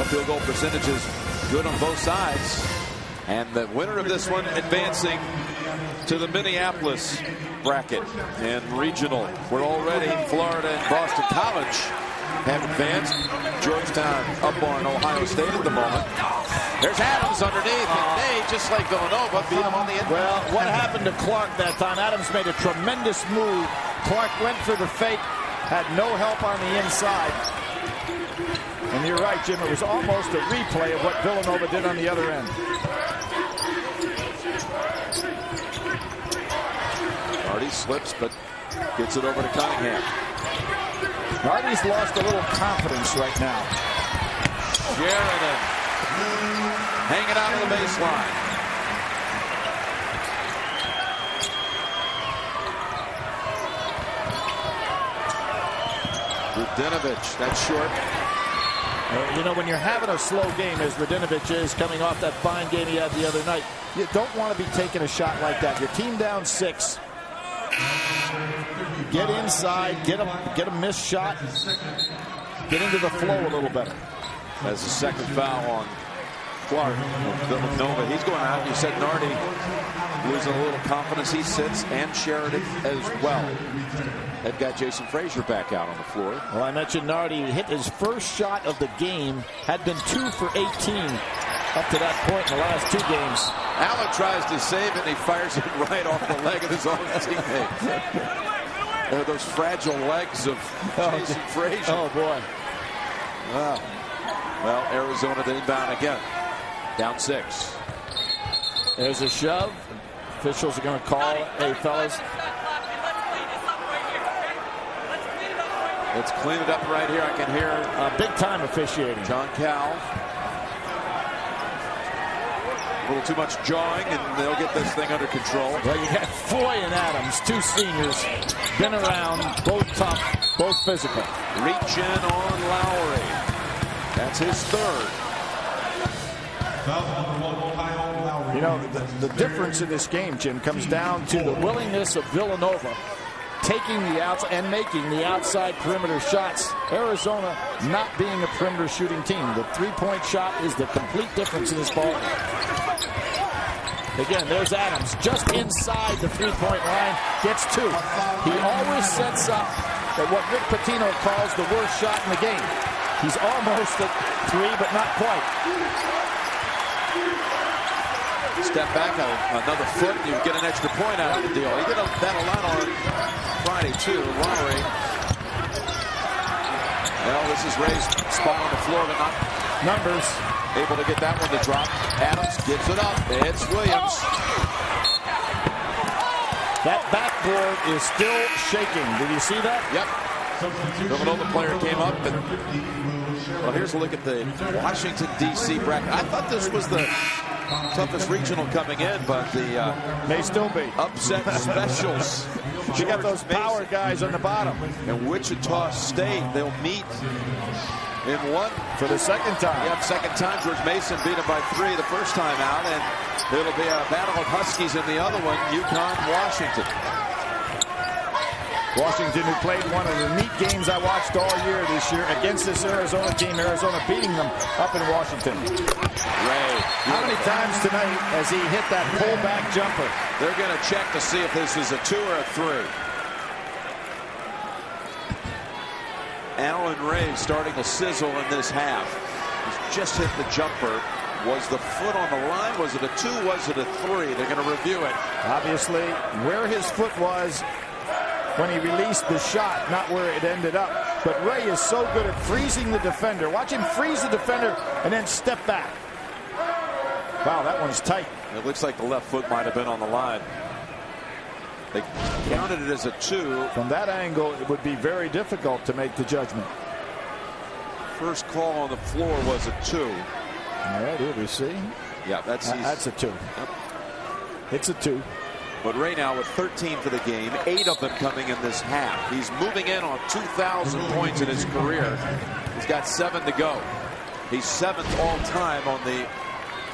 Field goal percentages good on both sides. And the winner of this one advancing to the Minneapolis bracket and regional, where already Florida and Boston College have advanced. Georgetown up on Ohio State at the moment. There's Adams underneath. And they, just like Villanova, beat him on the end. Well, what happened to Clark that time? Adams made a tremendous move. Clark went for the fake, had no help on the inside. And you're right, Jim. It was almost a replay of what Villanova did on the other end. Nardi slips, but gets it over to Cunningham. Nardi's lost a little confidence right now. Sheridan hanging out on the baseline. Radinovich, that's short. You know, when you're having a slow game, as Radinovich is, coming off that fine game he had the other night, you don't want to be taking a shot like that. Your team down 6. Get inside, get a missed shot, get into the flow a little better. That's the second foul on Clark of Villanova. He's going out. You said Nardi losing a little confidence. He sits, and Sheridan as well. They've got Jason Frazier back out on the floor. Well, I mentioned Nardi hit his first shot of the game, had been 2 for 18 up to that point in the last 2 games. Allen tries to save it, and he fires it right off the leg of his own teammate. They're those fragile legs of Jason Frazier. Oh, boy. Wow. Well, Arizona to inbound again. Down 6. There's a shove. Officials are going to call, hey, fellas. Let's clean it up right here. I can hear big-time officiating. John Cowell. A little too much jawing, and they'll get this thing under control. Well, you got Foy and Adams, 2 seniors, been around, both tough, both physical. Reach in on Lowry. That's his 3rd. You know, the difference in this game, Jim, comes down to the willingness of Villanova taking the outside and making the outside perimeter shots. Arizona not being a perimeter shooting team. The 3-point shot is the complete difference in this ball game. Again, there's Adams just inside the 3-point line, gets 2. He always sets up at what Rick Pitino calls the worst shot in the game. He's almost at 3, but not quite. Step back, another foot, and you get an extra point out of the deal. He did that a lot on Friday, too. Lowry. Well, this is Ray's spot on the floor, but not numbers. Able to get that one to drop. Adams gives it up. It's Williams. That backboard is still shaking. Did you see that? Yep. Villanova player came up, and well, here's a look at the Washington, D.C. bracket. I thought this was the toughest regional coming in, but the may still be upset specials. You got those power guys on the bottom. And Wichita State, they'll meet in one for the second time. Yep, second time. George Mason beat him by 3 the first time out, and it'll be a battle of Huskies in the other one. UConn, Washington. Washington, who played one of the neat games I watched all year this year against this Arizona team. Arizona beating them up in Washington. Ray. How many times tonight has he hit that pullback jumper? They're going to check to see if this is a 2 or a 3. Alan Ray starting to sizzle in this half. He's just hit the jumper. Was the foot on the line? Was it a 2? Was it a 3? They're going to review it. Obviously, where his foot was when he released the shot, not where it ended up. But Ray is so good at freezing the defender. Watch him freeze the defender and then step back. Wow, that one's tight. It looks like the left foot might have been on the line. They counted it as a 2. From that angle, it would be very difficult to make the judgment. First call on the floor was a 2. All right, here we see. Yeah, that's a 2. Yep. It's a 2. But Ray now with 13 for the game, 8 of them coming in this half. He's moving in on 2,000 points in his career. He's got 7 to go. He's 7th all time on the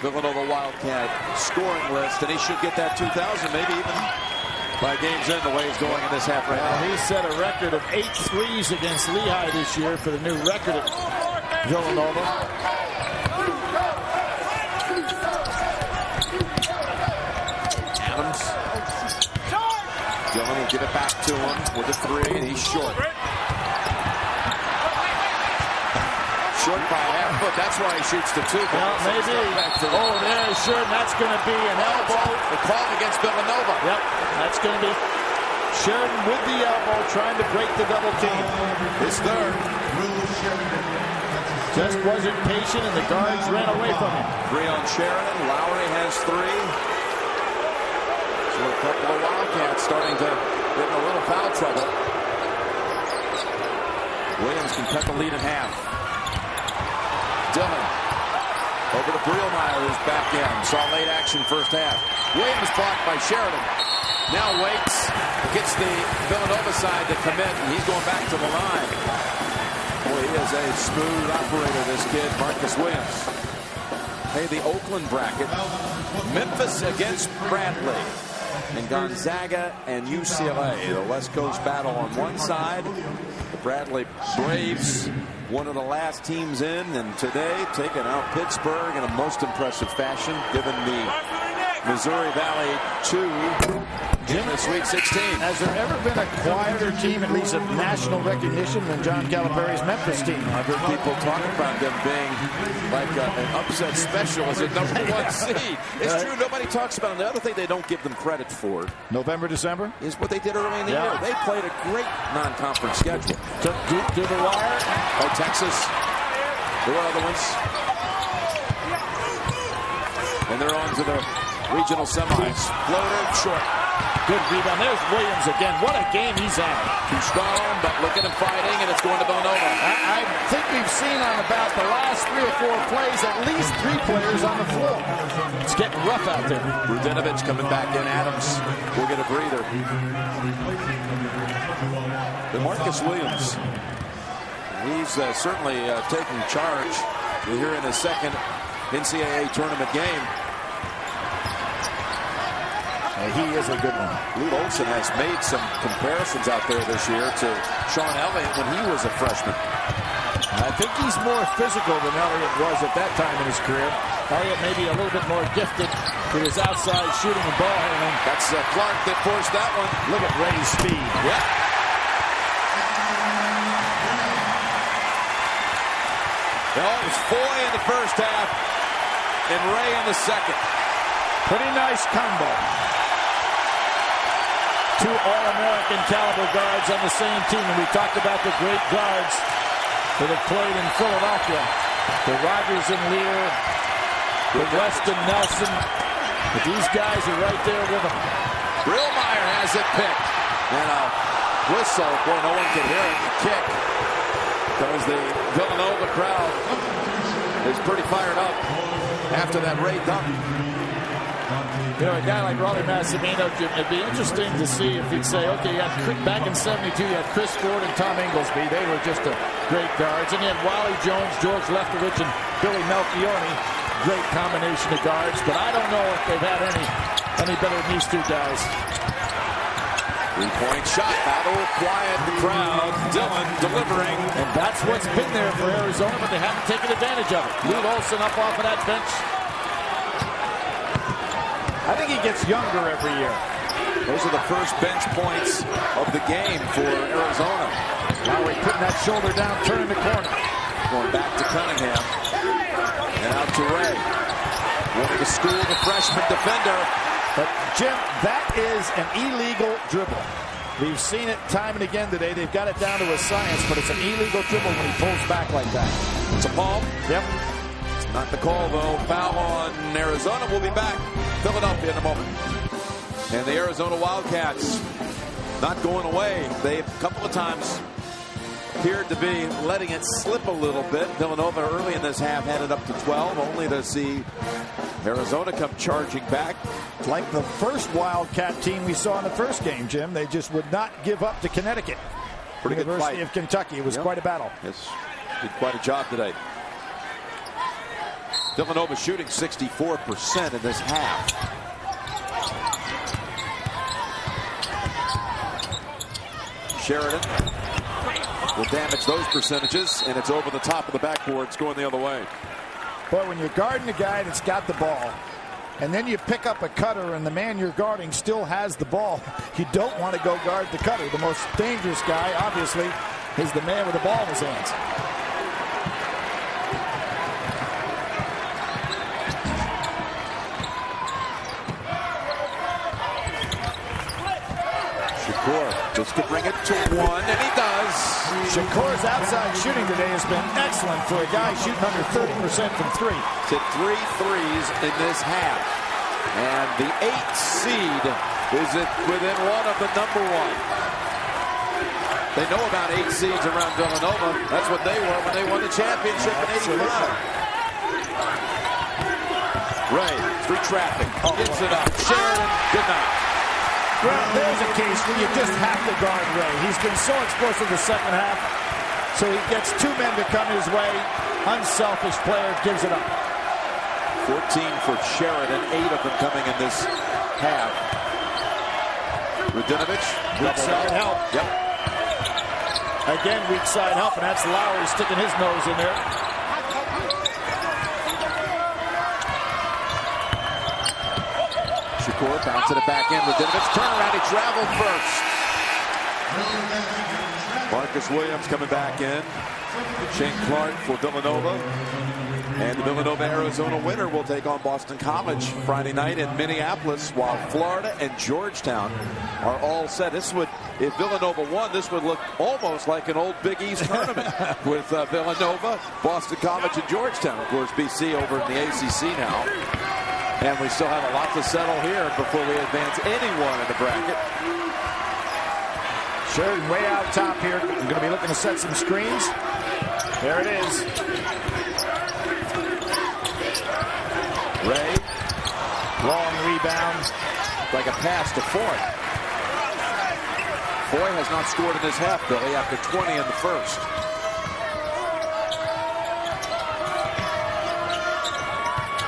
Villanova Wildcat scoring list, and he should get that 2,000, maybe even by game's end, the way he's going in this half right now. He set a record of 8 threes against Lehigh this year for the new record at Villanova. Adams. Dillon will give it back to him with a 3, and he's short. short by a half foot. That's why he shoots the two. Well, maybe. Oh, there's Sheridan. That's going to be an elbow. The call against Villanova. Yep, that's going to be Sheridan with the elbow trying to break the double team. His third. Just wasn't patient, and the guards ran away from him. 3 on Sheridan. Lowry has 3. So a couple of Wildcats starting to get in a little foul trouble. Williams can cut the lead in half. Dillon over to Brielmeier, who's back in. Saw late action first half. Williams blocked by Sheridan. Now waits, gets the Villanova side to commit, and he's going back to the line. Boy, he is a smooth operator, this kid, Marcus Williams. Hey, the Oakland bracket. Memphis against Bradley. And Gonzaga and UCLA. The West Coast battle on one side. The Bradley Braves, one of the last teams in, and today taking out Pittsburgh in a most impressive fashion, given the Missouri Valley 2 in the Sweet 16. Has there ever been a quieter team, at least of national recognition, than John Calipari's Memphis team? I've heard people talk about them being like an upset special as a #1 seed. It's true, nobody talks about them. The other thing they don't give them credit for November, December is what they did early in the year. They played a great non-conference schedule. Took Duke to the wire. Oh, Texas. There were other ones. And they're on to the regional semis. Floater short. Good rebound. There's Williams again. What a game he's had. Too strong, but look at him fighting, and it's going to Villanova. I think we've seen on about the last 3 or 4 plays at least 3 players on the floor. It's getting rough out there. Rudinovich coming back in. Adams will get a breather. DeMarcus Williams. He's certainly taking charge here in his second NCAA tournament game. He is a good one. Lute Olson has made some comparisons out there this year to Sean Elliott when he was a freshman. I think he's more physical than Elliott was at that time in his career. Elliott maybe a little bit more gifted with his outside shooting and ball handling. That's Clark that forced that one. Look at Ray's speed. Yep. Well, it was Foy in the first half and Ray in the second. Pretty nice combo. 2 All-American caliber guards on the same team. And we talked about the great guards that have played in Philadelphia. The Rogers and Lear, the Weston Nelson. But these guys are right there with them. Brielmeier has it picked. And a whistle. Boy, no one can hear it. A kick. Because the Villanova crowd is pretty fired up after that Ray dunk. You know, a guy like Rollie Massimino, it'd be interesting to see if he'd say, okay, you had back in 72, you had Chris Ford and Tom Inglesby. They were just great guards. And you had Wally Jones, George Leftovich, and Billy Melchioni. Great combination of guards. But I don't know if they've had any better than these 2 guys. 3-point shot. That'll quiet the crowd. Dillon delivering. And that's what's been there for Arizona, but they haven't taken advantage of it. Lute Olson up off of that bench. I think he gets younger every year. Those are the first bench points of the game for Arizona. Lowry putting that shoulder down, turning the corner. Going back to Cunningham. And out to Ray. Wanting to school the freshman defender. But, Jim, that is an illegal dribble. We've seen it time and again today. They've got it down to a science, but it's an illegal dribble when he pulls back like that. It's a palm. Yep. Not the call, though. Foul on Arizona. We'll be back. Philadelphia in a moment. And the Arizona Wildcats not going away. They a couple of times appeared to be letting it slip a little bit. Villanova early in this half had it up to 12, only to see Arizona come charging back. Like the first Wildcat team we saw in the first game, Jim. They just would not give up to Connecticut. Pretty good University fight. of Kentucky. It was quite a battle. Yes, did quite a job today. Villanova shooting 64% in this half. Sheridan will damage those percentages, and it's over the top of the backboard. It's going the other way. Boy, when you're guarding a guy that's got the ball, and then you pick up a cutter, and the man you're guarding still has the ball, you don't want to go guard the cutter. The most dangerous guy, obviously, is the man with the ball in his hands. Shakur, this could bring it to 1, and he does. Shakur's outside shooting today has been excellent for a guy shooting under 30% from 3. Hit 3 threes in this half. And the 8th seed is within 1 of the number 1. They know about 8 seeds around Villanova. That's what they were when they won the championship in '85. Ray, through traffic, gets it up. Sheridan, good night. Well, there's a case where you just have to guard Ray. He's been so explosive the second half, so he gets 2 men to come his way. Unselfish player, gives it up. 14 for Sheridan, 8 of them coming in this half. Radinovich, weak side help. Yep. Again, weak side help, and that's Lowry sticking his nose in there. Shakur bouncing it back in. Radinovich, turnaround, he traveled first. Marcus Williams coming back in. Shane Clark for Villanova. And the Villanova-Arizona winner will take on Boston College Friday night in Minneapolis, while Florida and Georgetown are all set. This would, if Villanova won, this would look almost like an old Big East tournament with Villanova, Boston College, and Georgetown. Of course, BC over in the ACC now. And we still have a lot to settle here before we advance anyone in the bracket. Sheridan way out top here. We're going to be looking to set some screens. There it is. Ray, long rebound, like a pass to Foy. Foy has not scored in this half, Billy, after 20 in the first.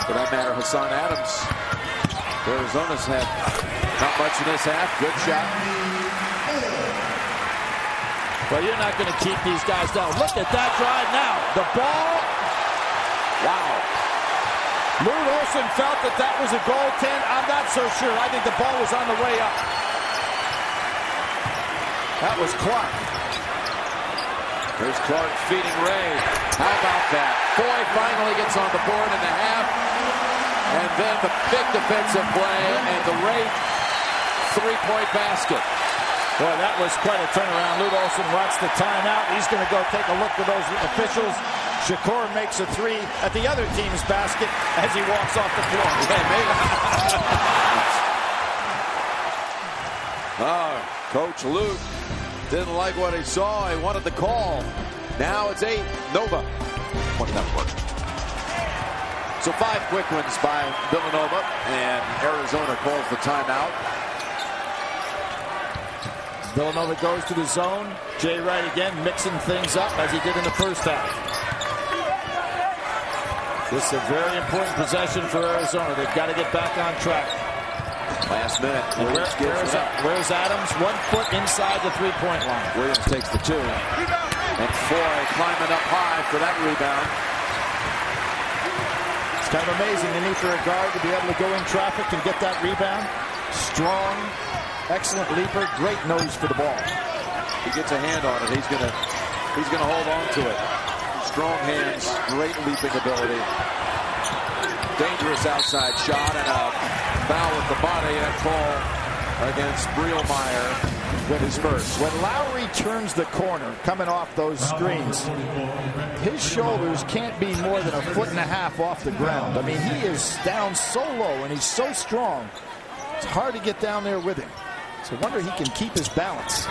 For that matter, Hassan Adams. Arizona's had not much in this half. Good shot. Well, you're not going to keep these guys down. Look at that drive now. The ball. Wow. Lou Olson felt that was a goaltend. I'm not so sure. I think the ball was on the way up. That was Clark. There's Clark feeding Ray. How about that? Foy finally gets on the board in the half. And then the big defensive play and the Ray three-point basket. Boy, that was quite a turnaround. Lou Olson wants the timeout. He's going to go take a look at those officials. Shakur makes a 3 at the other team's basket as he walks off the floor. Coach Luke didn't like what he saw. He wanted the call. Now it's 8. Nova. So 5 quick ones by Villanova, and Arizona calls the timeout. Villanova goes to the zone. Jay Wright again mixing things up as he did in the first half. This is a very important possession for Arizona. They've got to get back on track. Last minute. Where's Adams? 1 foot inside the 3-point line. Williams takes the 2. And Foy climbing up high for that rebound. It's kind of amazing. They need for a guard to be able to go in traffic and get that rebound. Strong, excellent leaper, great nose for the ball. He gets a hand on it. He's gonna hold on to it. Strong hands, great leaping ability. Dangerous outside shot and a foul with the body. That call against Brielmeyer with his first. When Lowry turns the corner, coming off those screens, his shoulders can't be more than 1.5 feet off the ground. I mean, he is down so low and he's so strong. It's hard to get down there with him. So I wonder he can keep his balance.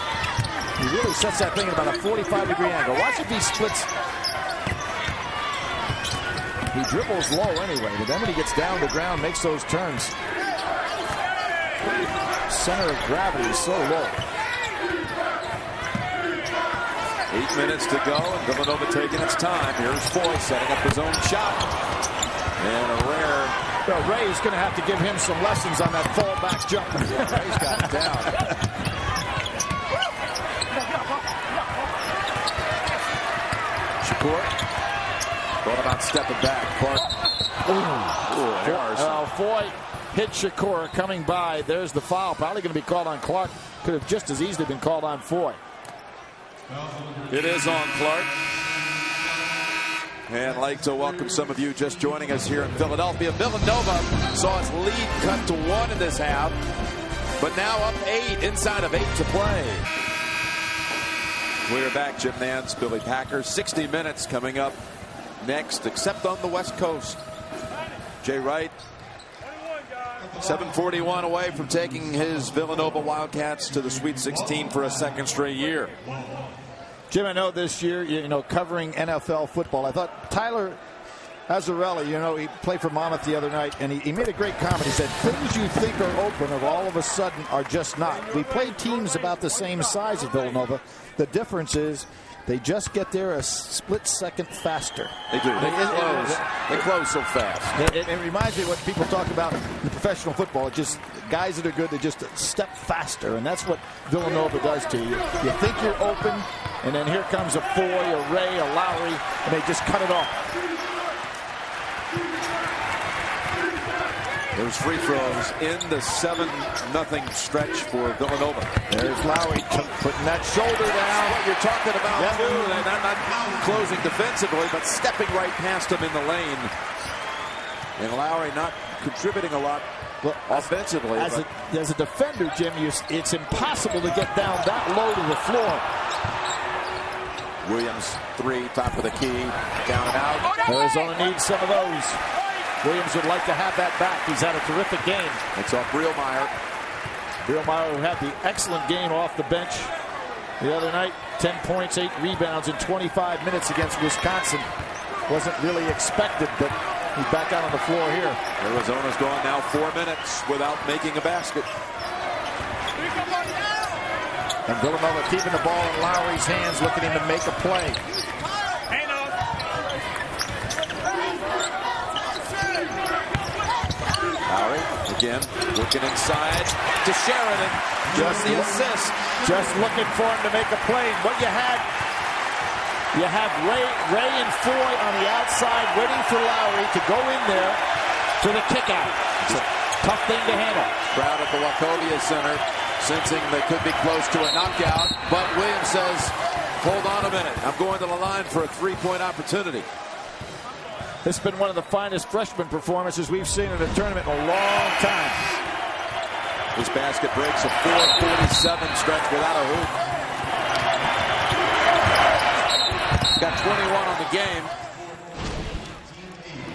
He really sets that thing at about a 45-degree angle. Watch if he splits. He dribbles low anyway, but then when he gets down to the ground, makes those turns. Center of gravity is so low. 8 minutes to go, and Villanova taking its time. Here's Foy setting up his own shot. And a rare. Well, Ray's going to have to give him some lessons on that fallback jump. Ray's got it down. Shakur. Thought about stepping back. Clark. Foy hit Shakur coming by. There's the foul. Probably going to be called on Clark. Could have just as easily been called on Foy. It is on Clark. And I'd like to welcome some of you just joining us here in Philadelphia. Villanova saw its lead cut to 1 in this half. but now up 8 inside of 8 to play. We're back. Jim Nantz, Billy Packer. 60 minutes coming up next, except on the West Coast. Jay Wright, 7:41 away from taking his Villanova Wildcats to the Sweet 16 for a second straight year. Jim, I know this year, covering NFL football, I thought Tyler Azzarelli, he played for Monmouth the other night, and he made a great comment. He said, things you think are open of all of a sudden are just not. We played teams about the same size as Villanova. The difference is they just get there a split second faster. They do. They close so fast. It reminds me of what people talk about in professional football. Just guys that are good, they just step faster, and that's what Villanova does to you. You think you're open, and then here comes a Foy, a Ray, a Lowry, and they just cut it off. There's free throws in the 7-0 stretch for Villanova. There's Lowry putting that shoulder down. What you're talking about, too. They're not closing defensively, but stepping right past him in the lane. And Lowry not contributing a lot offensively. As a defender, Jim, it's impossible to get down that low to the floor. Williams, 3, top of the key, down and out. Arizona needs some of those. Williams would like to have that back. He's had a terrific game. It's off Brielmeyer. Brielmeyer, who had the excellent game off the bench the other night. 10 points, 8 rebounds in 25 minutes against Wisconsin. Wasn't really expected, but he's back out on the floor here. Arizona's gone now 4 minutes without making a basket. And Villanova keeping the ball in Lowry's hands, looking him to make a play. Lowry again looking inside to Sheridan. Just the assist. Just looking for him to make a play. What you have Ray and Foy on the outside waiting for Lowry to go in there for the kick out. It's a tough thing to handle. Crowd at the Wachovia Center sensing they could be close to a knockout, but Williams says, hold on a minute. I'm going to the line for a 3-point opportunity. This has been one of the finest freshman performances we've seen in a tournament in a long time. This basket breaks a 4:47 stretch without a hoop. Got 21 on the game,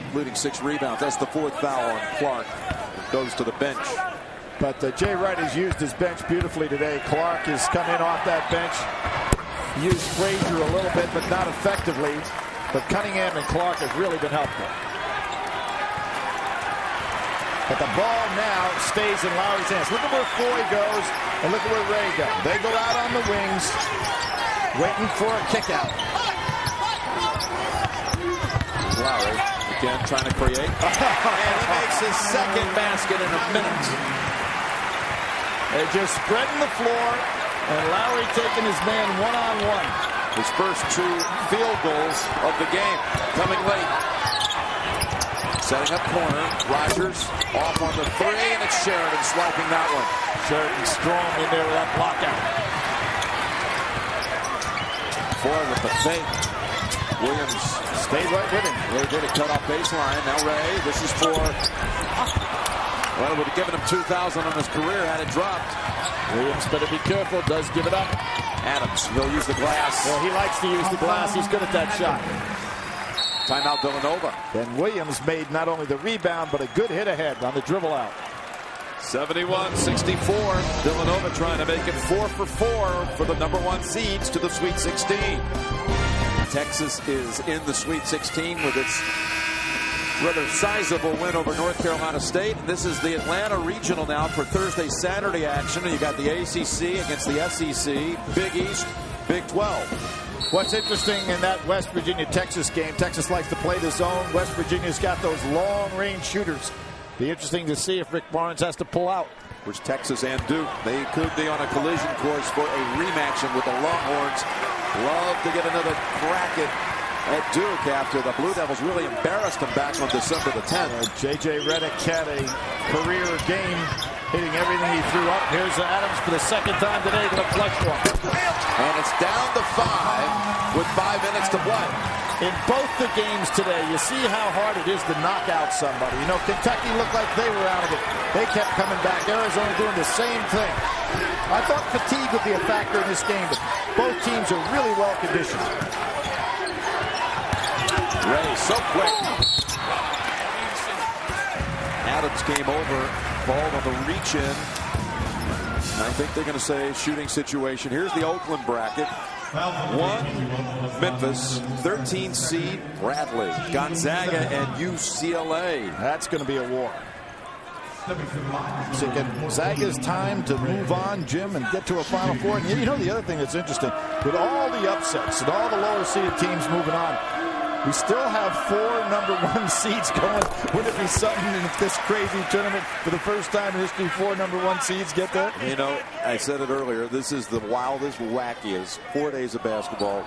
including 6 rebounds. That's the 4th foul on Clark. Goes to the bench. But Jay Wright has used his bench beautifully today. Clark has come in off that bench. Used Frazier a little bit, but not effectively. But Cunningham and Clark have really been helpful. But the ball now stays in Lowry's hands. Look at where Foy goes, and look at where Ray goes. They go out on the wings, waiting for a kick out. Lowry again trying to create. And he makes his second basket in a minute. They're just spreading the floor, and Lowry taking his man one-on-one. His first 2 field goals of the game coming late. Setting up corner. Rogers off on the 3, and it's Sheridan swiping that one. Sheridan strong in there with that block out. Foy with the fake. Williams stayed right with him. They did a cut off baseline. Now Ray, this is for... Well, it would have given him 2,000 on his career had it dropped. Williams better be careful. Does give it up. Adams, he'll use the glass. Well, he likes to use the glass. He's good at that shot. Timeout Villanova. And Williams made not only the rebound, but a good hit ahead on the dribble out. 71-64. Villanova trying to make it 4 for 4 for the #1 seeds to the Sweet 16. Texas is in the Sweet 16 with its rather sizable win over North Carolina State. This is the Atlanta Regional now for Thursday, Saturday action. You got the ACC against the SEC, Big East, Big 12. What's interesting in that West Virginia-Texas game, Texas likes to play the zone. West Virginia's got those long-range shooters. Be interesting to see if Rick Barnes has to pull out. Where's Texas and Duke? They could be on a collision course for a rematch with the Longhorns. Love to get another crack at Duke after the Blue Devils really embarrassed them back on December the 10th. J.J. Redick had a career game, hitting everything he threw up. Here's Adams for the second time today to the flush one. And it's down to 5 with 5 minutes to play. In both the games today, you see how hard it is to knock out somebody. You know, Kentucky looked like they were out of it. They kept coming back. Arizona doing the same thing. I thought fatigue would be a factor in this game, but both teams are really well conditioned. Ray, so quick. Adams came over, ball on the reach-in. I think they're going to say shooting situation. Here's the Oakland bracket. 1, Memphis, 13 seed, Bradley, Gonzaga, and UCLA. That's going to be a war. So Gonzaga's time to move on, Jim, and get to a Final Four. And you know the other thing that's interesting, with all the upsets and all the lower seeded teams moving on, we still have 4 #1 seeds going. Wouldn't it be something if this crazy tournament, for the first time in history, 4 #1 seeds get there? You know, I said it earlier, this is the wildest, wackiest 4 days of basketball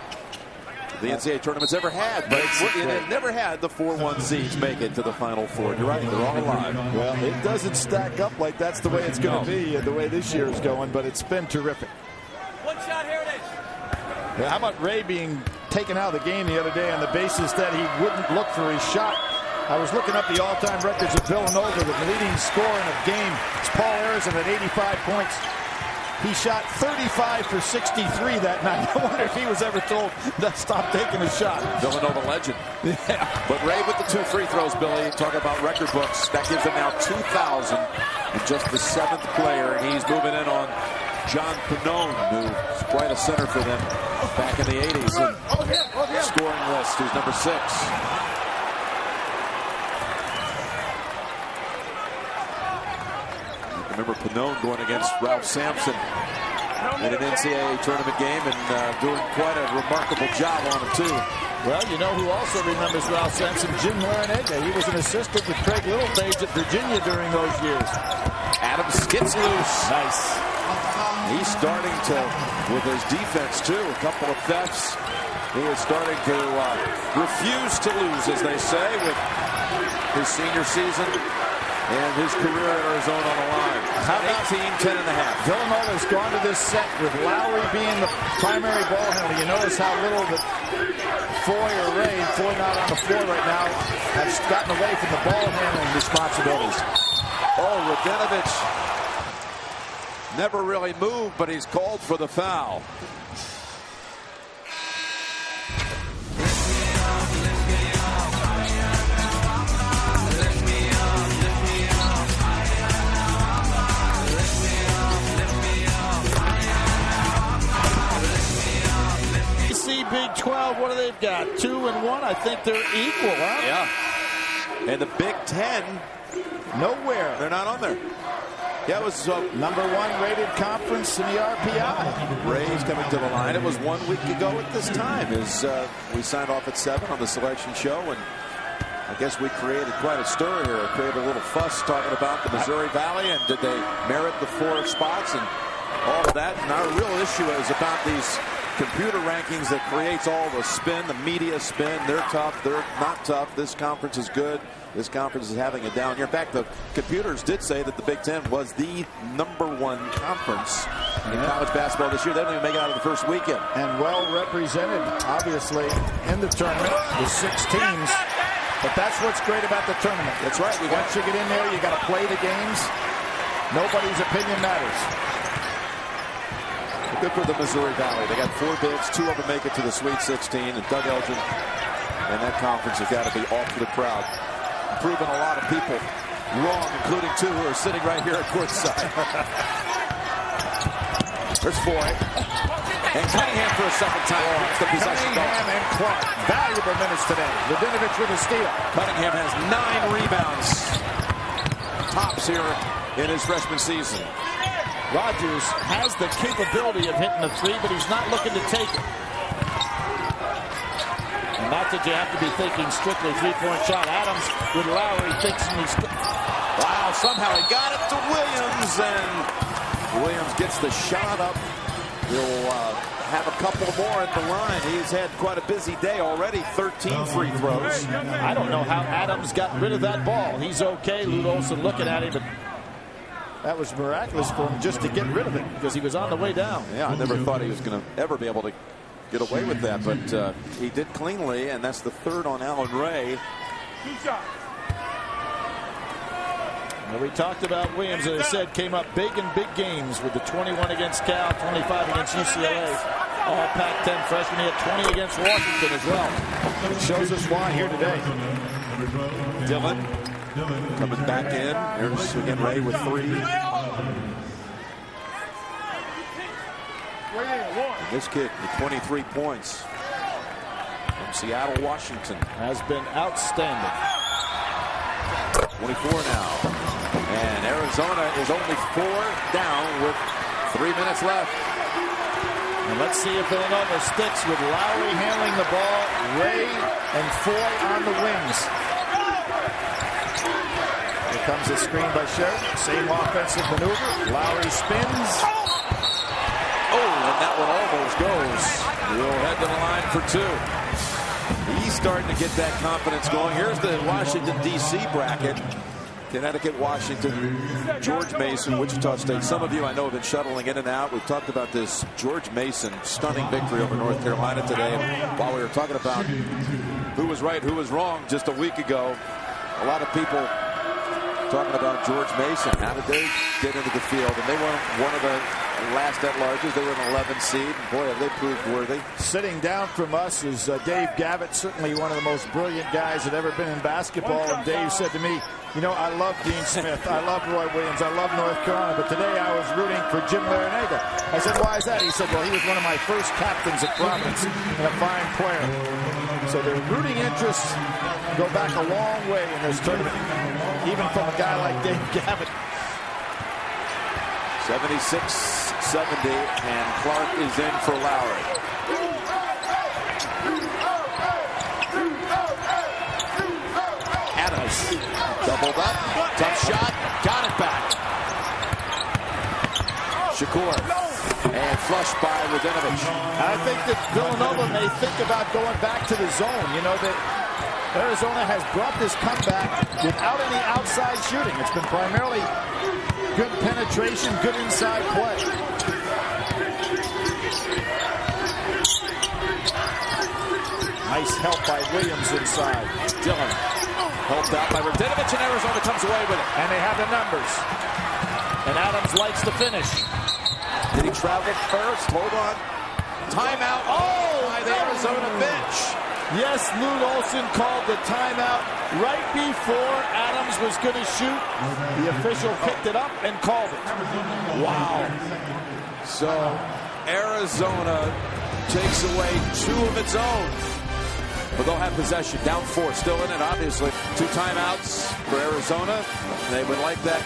the NCAA tournament's ever had. But it never had the 4-1 seeds make it to the Final Four. You're right, they're all alive. Well, it doesn't stack up like that's the way it's going to be, the way this year is going, but it's been terrific. One shot, here it is. Well, how about Ray being taken out of the game the other day on the basis that he wouldn't look for his shot? I was looking up the all-time records of Villanova. The leading scorer in a game is Paul Arizona at 85 points. He shot 35 for 63 that night. I wonder if he was ever told to stop taking a shot. Villanova legend. Yeah. But Ray with the 2 free throws, Billy. Talk about record books. That gives him now 2,000 and just the 7th player. And he's moving in on John Pannone, who's quite a center for them back in the 80s. And scoring list, who's number 6. Remember Pannone going against Ralph Sampson in an NCAA tournament game and doing quite a remarkable job on him, too. Well, you know who also remembers Ralph Sampson? Jim Larinaga. He was an assistant with Craig Littlefage at Virginia during those years. Adams gets loose. Nice. He's starting to, with his defense, too, a couple of thefts. He is starting to refuse to lose, as they say, with his senior season and his career at Arizona on the line. How about 10.5. Villanova's gone to this set with Lowry being the primary ball handler. You notice how little that Foy or Ray, Foy not on the floor right now, have gotten away from the ball handling responsibilities. Oh, Radenovich never really moved, but he's called for the foul. Big 12, what do they got? 2 and 1. I think they're equal, huh? Yeah. And the Big 10, nowhere. They're not on there. Yeah, it was #1 rated conference in the RPI. Ray's coming to the line. It was 1 week ago at this time as we signed off at 7 on the selection show, and I guess we created quite a stir here. Created a little fuss talking about the Missouri Valley and did they merit the 4 spots and all of that. And our real issue is about these computer rankings that creates all the spin, the media spin. They're tough, they're not tough. This conference is good. This conference is having a down year. In fact, the computers did say that the Big Ten was the #1 conference in college basketball this year. They don't even make it out of the first weekend. And well represented, obviously, in the tournament with 6 teams. But that's what's great about the tournament. That's right. Once you get in there, you got to play the games. Nobody's opinion matters. Good for the Missouri Valley. They got 4 bids. 2 of them make it to the Sweet 16. And Doug Elgin and that conference has got to be awfully proud. Proving a lot of people wrong, including 2 who are sitting right here at courtside. There's Foy. And Cunningham for a second time. Cunningham and Clark. Valuable minutes today. Radenovich with a steal. Cunningham has 9 rebounds. Tops here in his freshman season. Rogers has the capability of hitting a 3, but he's not looking to take it. And not that you have to be thinking strictly 3-point shot. Adams with Lowry thinks he's... Wow, somehow he got it to Williams, and Williams gets the shot up. He'll have a couple more at the line. He's had quite a busy day already. 13 free throws. I don't know how Adams got rid of that ball. He's okay. Lute Olson looking at him, but that was miraculous for him just to get rid of it because he was on the way down. Yeah, I never thought he was going to ever be able to get away with that, but he did cleanly, and that's the third on Allen Ray. Well, we talked about Williams, as I said, came up big in big games with the 21 against Cal, 25 against UCLA. All Pac-10 freshman. He had 20 against Washington as well. It shows us why here today. Dillon coming back in. Here's again Ray with 3. And this kid with 23 points from Seattle, Washington. Has been outstanding. 24 now. And Arizona is only 4 down with 3 minutes left. And let's see if Villanova sticks with Lowry handling the ball, Ray and Foy on the wings. Here comes a screen by Sheridan. Same offensive maneuver. Lowry spins. Oh, and that one almost goes. He'll head to the line for 2. He's starting to get that confidence going. Here's the Washington, D.C. bracket. Connecticut, Washington, George Mason, Wichita State. Some of you I know have been shuttling in and out. We've talked about this George Mason stunning victory over North Carolina today. And while we were talking about who was right, who was wrong just a week ago, a lot of people talking about George Mason. How did they get into the field? And they weren't one of the last at larges. They were an 11 seed. And boy, have they proved worthy. Sitting down from us is Dave Gavitt, certainly one of the most brilliant guys that ever been in basketball. And Dave said to me, you know, I love Dean Smith. I love Roy Williams. I love North Carolina. But today I was rooting for Jim Larinaga. I said, why is that? He said, well, he was one of my first captains at Providence and a fine player. So their rooting interests go back a long way in this tournament, even from a guy like Dave Gavitt. 76-70, and Clark is in for Lowry. Adams doubled up, tough shot, got it back. Shakur, and flushed by Radinovich. I think that Villanova may think about going back to the zone. You know, that Arizona has brought this comeback without any outside shooting. It's been primarily good penetration, good inside play. Nice help by Williams inside. Dillon helped out by Radinovich, and Arizona comes away with it. And they have the numbers. And Adams likes the finish. Did he travel first? Hold on. Timeout. Oh, by the Arizona bench. Yes, Lute Olson called the timeout right before Adams was going to shoot. The official picked it up and called it. Wow. So Arizona takes away 2 of its own. But they'll have possession. Down 4, still in it, obviously. 2 timeouts for Arizona. They would like that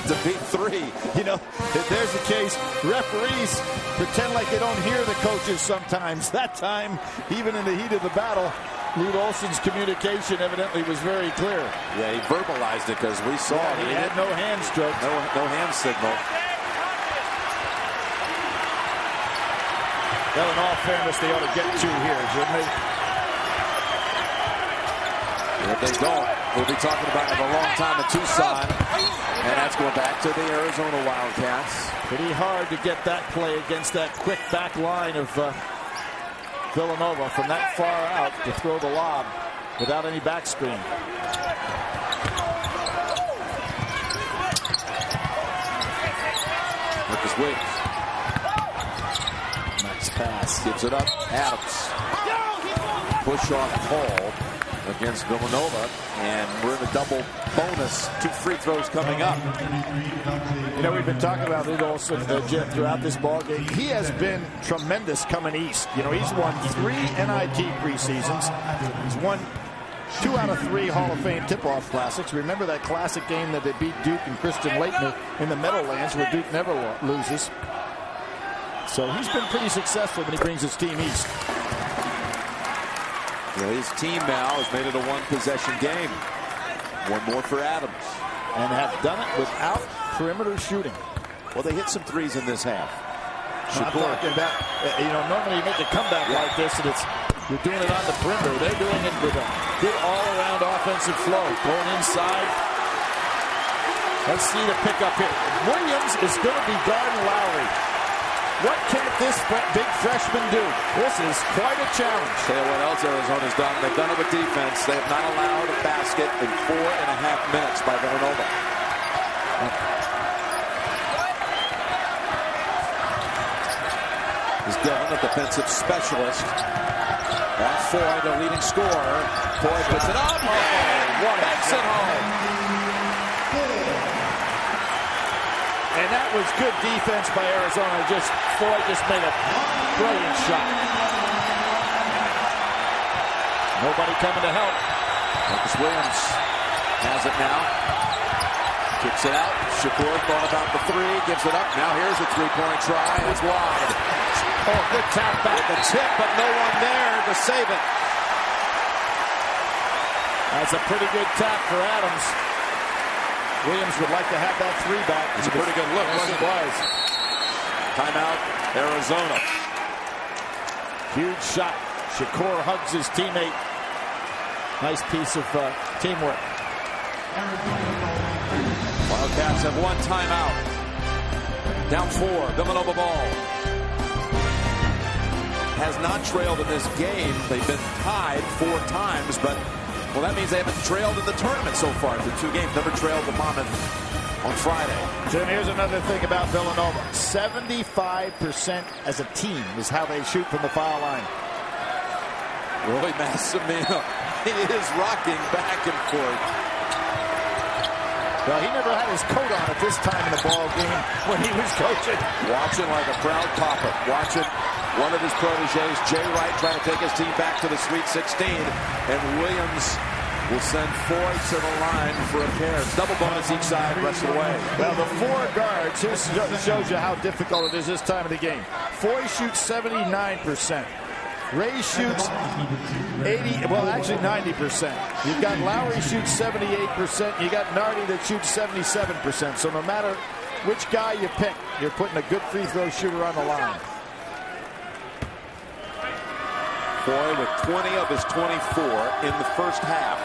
to beat 3. You know, if there's a case, referees pretend like they don't hear the coaches sometimes. That time, even in the heat of the battle, Lute Olson's communication evidently was very clear. Yeah, he verbalized it because we saw it. He had no hand stroke. No hand signal. Well, in all fairness, they ought to get 2 here, shouldn't they? If they don't, we'll be talking about it a long time in Tucson. And that's going back to the Arizona Wildcats. Pretty hard to get that play against that quick back line of Villanova from that far out to throw the lob without any back screen. Lucas Wiggs. Nice pass. Gives it up. Adams. Push off Hall against Villanova, and we're in a double bonus. 2 free throws coming up. You know, we've been talking about Lute Olson, Jim, throughout this ball game. He has been tremendous coming east. You know, he's won 3 NIT preseasons. He's won 2 out of 3 Hall of Fame tip-off classics. Remember that classic game that they beat Duke and Christian Laettner in the Meadowlands, where Duke never loses. So he's been pretty successful when he brings his team east. Well, his team now has made it a 1-possession game. 1 more for Adams. And have done it without perimeter shooting. Well, they hit some 3s in this half. I'm talking about, you know, normally you make a comeback like this, and you're doing it on the perimeter. They're doing it with a good all-around offensive flow. Going inside. Let's see the pickup here. Williams is going to be guarding Lowry. What can't this big freshman do? This is quite a challenge. Tell you what else Arizona's done. They've done it with defense. They have not allowed a basket in 4.5 minutes by Villanova. Is Dillon, a defensive specialist. And Foy, the leading scorer. Foy puts it up. What makes it home. And that was good defense by Arizona. Foy just made a brilliant shot. Nobody coming to help. Marcus Williams has it now. Kicks it out. Shakur thought about the three. Gives it up. Now here's a three-point try. It's wide. Oh, good tap back. The tip, but no one there to save it. That's a pretty good tap for Adams. Williams would like to have that three back. It's a pretty good look, wasn't it? Timeout, Arizona. Huge shot. Shakur hugs his teammate. Nice piece of teamwork. Wildcats have one timeout. Down 4, Villanova ball. Has not trailed in this game. They've been tied 4 times, but well, that means they haven't trailed in the tournament so far. The 2 games never trailed the Monmouth on Friday. Jim, here's another thing about Villanova. 75% as a team is how they shoot from the foul line. Roy Massimino, he is rocking back and forth. Well, he never had his coat on at this time in the ball game when he was coaching. Watching like a proud papa. Watching one of his proteges, Jay Wright, trying to take his team back to the Sweet 16. And Williams will send Foy to the line for a pair. Double bonus each side, rest of the way. Well, the 4 guards, this shows you how difficult it is this time of the game. Foy shoots 79%. Ray shoots 90%. You've got Lowry shoots 78%. You got Nardi that shoots 77%. So no matter which guy you pick, you're putting a good free throw shooter on the line. Foy with 20 of his 24 in the first half.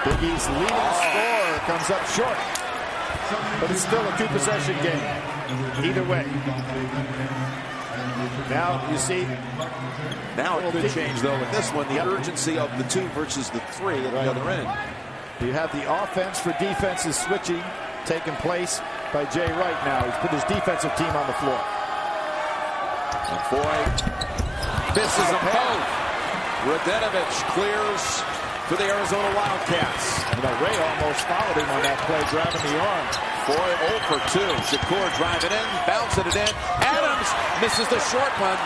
Big East leading scorer comes up short. But it's still a 2-possession game. Either way. Now, you see. Now it could change, though, with this one. The urgency of the 2 versus the 3 at the other end. You have the offense for defenses switching taking place by Jay Wright now. He's put his defensive team on the floor. And Foy misses them both. Radenovich clears for the Arizona Wildcats. You know, Ray almost followed him on that play, grabbing the arm. Foy 0 for 2. Shakur driving in, bouncing it in. Adams misses the short one.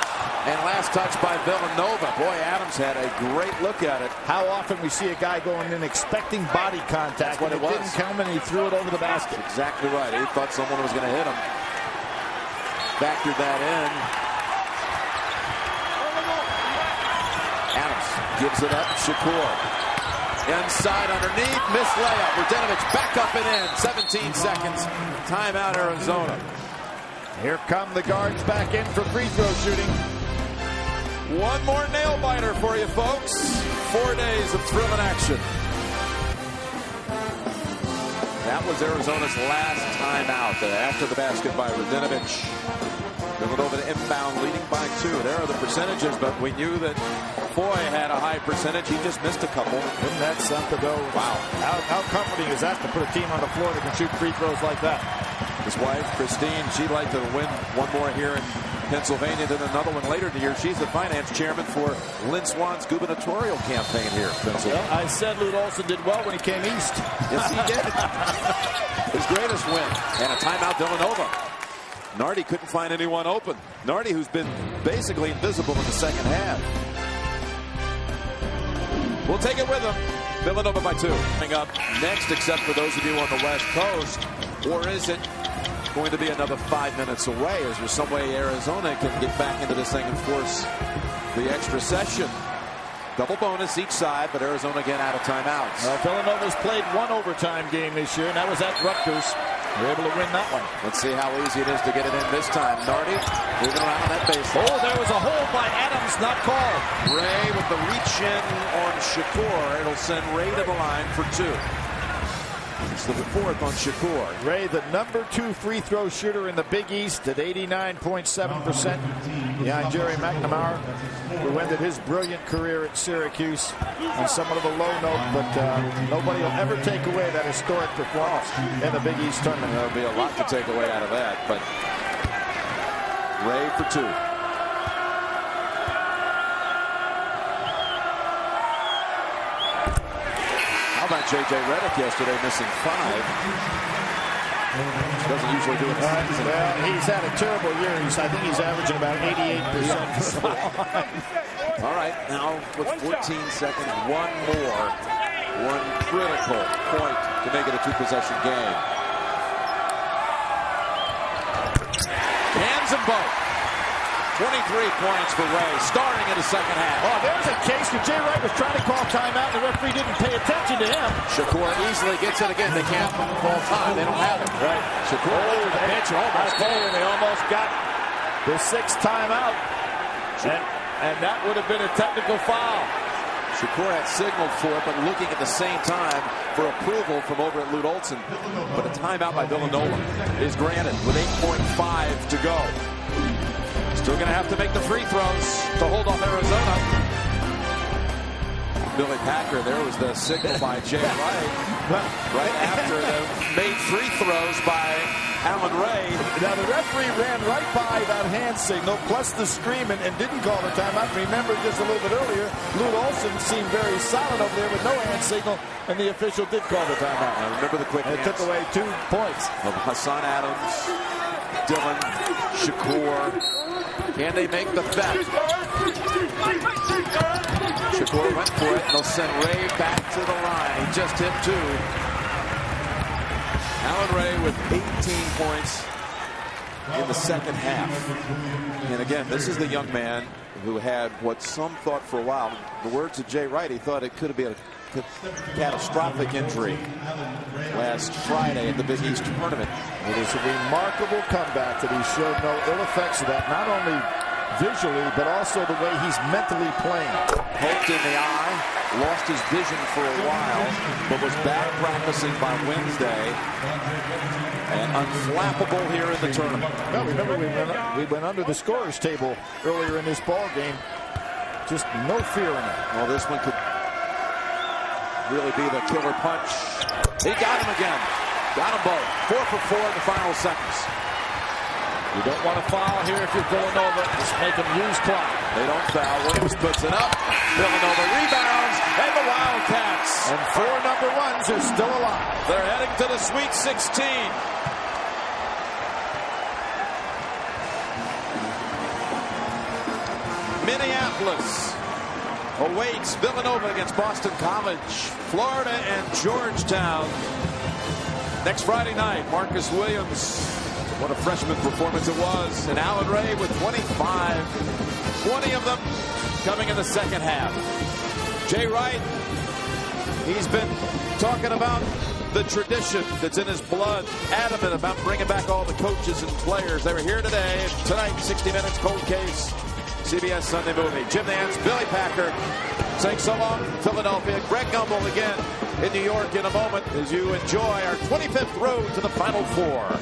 And last touch by Villanova. Boy, Adams had a great look at it. How often we see a guy going in expecting body contact, when it didn't come and he threw it over the basket. Exactly right. He thought someone was going to hit him. Factored that in. Adams gives it up. Shakur. Inside underneath. Missed layup. Radenovich back up and in. 17 seconds. Timeout, Arizona. Here come the guards back in for free throw shooting. One more nail biter for you, folks. 4 days of thrill and action. That was Arizona's last timeout. After the basket by Radenovich. Villanova to inbound, leading by 2. There are the percentages, but we knew that Foy had a high percentage. He just missed a couple. Isn't that something, though? Wow. How comforting is that to put a team on the floor that can shoot free throws like that? His wife, Christine, she'd like to win one more here in Pennsylvania, then another one later in the year. She's the finance chairman for Lynn Swan's gubernatorial campaign here in Pennsylvania. Well, I said Lute Olson did well when he came east. Yes, he did. His greatest win. And a timeout, Villanova. Nardi couldn't find anyone open. Nardi, who's been basically invisible in the second half. We'll take it with him. Villanova by 2. Coming up next, except for those of you on the West Coast. Or is it going to be another 5 minutes away? Is there some way Arizona can get back into this thing and force the extra session? Double bonus each side, but Arizona again out of timeouts. Villanova's played one overtime game this year, and that was at Rutgers. They're able to win that one. Let's see how easy it is to get it in this time. Nardi moving around on that baseline. Oh, there was a hold by Adams, not called. Ray with the reach in on Shakur. It'll send Ray to the line for 2. It's the fourth on Shakur. Ray, the number 2 free throw shooter in the Big East at 89.7%. Behind Jerry McNamara, who ended his brilliant career at Syracuse on somewhat of a low note, but nobody will ever take away that historic performance in the Big East tournament. There'll be a lot to take away out of that, but Ray for 2. How about J.J. Redick yesterday missing 5? Doesn't usually do it. Well, he's had a terrible year. I think he's averaging about 88%. All right, now with 14 seconds, one more. One critical point to make it a 2-possession game. Hands them both. 23 points for Ray, starting in the second half. Oh, there's a case where Jay Wright was trying to call timeout, and the referee didn't pay attention to him. Shakur easily gets it again. They can't call time. They don't have it. Right. Shakur went to the bench. They almost got the 6th timeout. And that would have been a technical foul. Shakur had signaled for it, but looking at the same time for approval from over at Lute Olson. But a timeout by Villanova is granted with 8.5 to go. Still going to have to make the free throws to hold off Arizona. Billy Packer, there was the signal by Jay Wright right after the made free throws by Alan Ray. Now the referee ran right by that hand signal plus the screaming and didn't call the timeout. Remember, just a little bit earlier, Lute Olson seemed very silent over there with no hand signal, and the official did call the timeout. I remember the quick hands. It took away 2 points. Of Hassan Adams, Dillon, Shakur. Can they make the theft? Shakur went for it. They'll send Ray back to the line. He just hit 2. Alan Ray with 18 points in the second half. And again, this is the young man who had what some thought for a while. The words of Jay Wright, he thought it could be a catastrophic injury last Friday at the Big East tournament. It is a remarkable comeback that he showed no ill effects of that, not only visually, but also the way he's mentally playing. Poked in the eye, lost his vision for a while, but was back practicing by Wednesday, and unflappable here in the tournament. Well, remember, we went under the scorers table earlier in this ball game. Just no fear in it. Well, this one could really be the killer punch. He got him again. Got them both. 4 for 4 in the final seconds. You don't want to foul here if you're Villanova. Just make them use clock. They don't foul. Williams puts it up. Villanova rebounds. And the Wildcats. And 4 number 1s are still alive. They're heading to the Sweet 16. Minneapolis awaits Villanova against Boston College. Florida and Georgetown next Friday night. Marcus Williams, what a freshman performance it was. And Alan Ray with 25. 20 of them coming in the second half. Jay Wright, he's been talking about the tradition that's in his blood, adamant about bringing back all the coaches and players. They were here today. Tonight, 60 Minutes, Cold Case, CBS Sunday Movie. Jim Nance, Billy Packer saying so long from Philadelphia. Greg Gumbel again in New York in a moment as you enjoy our 25th road to the Final Four.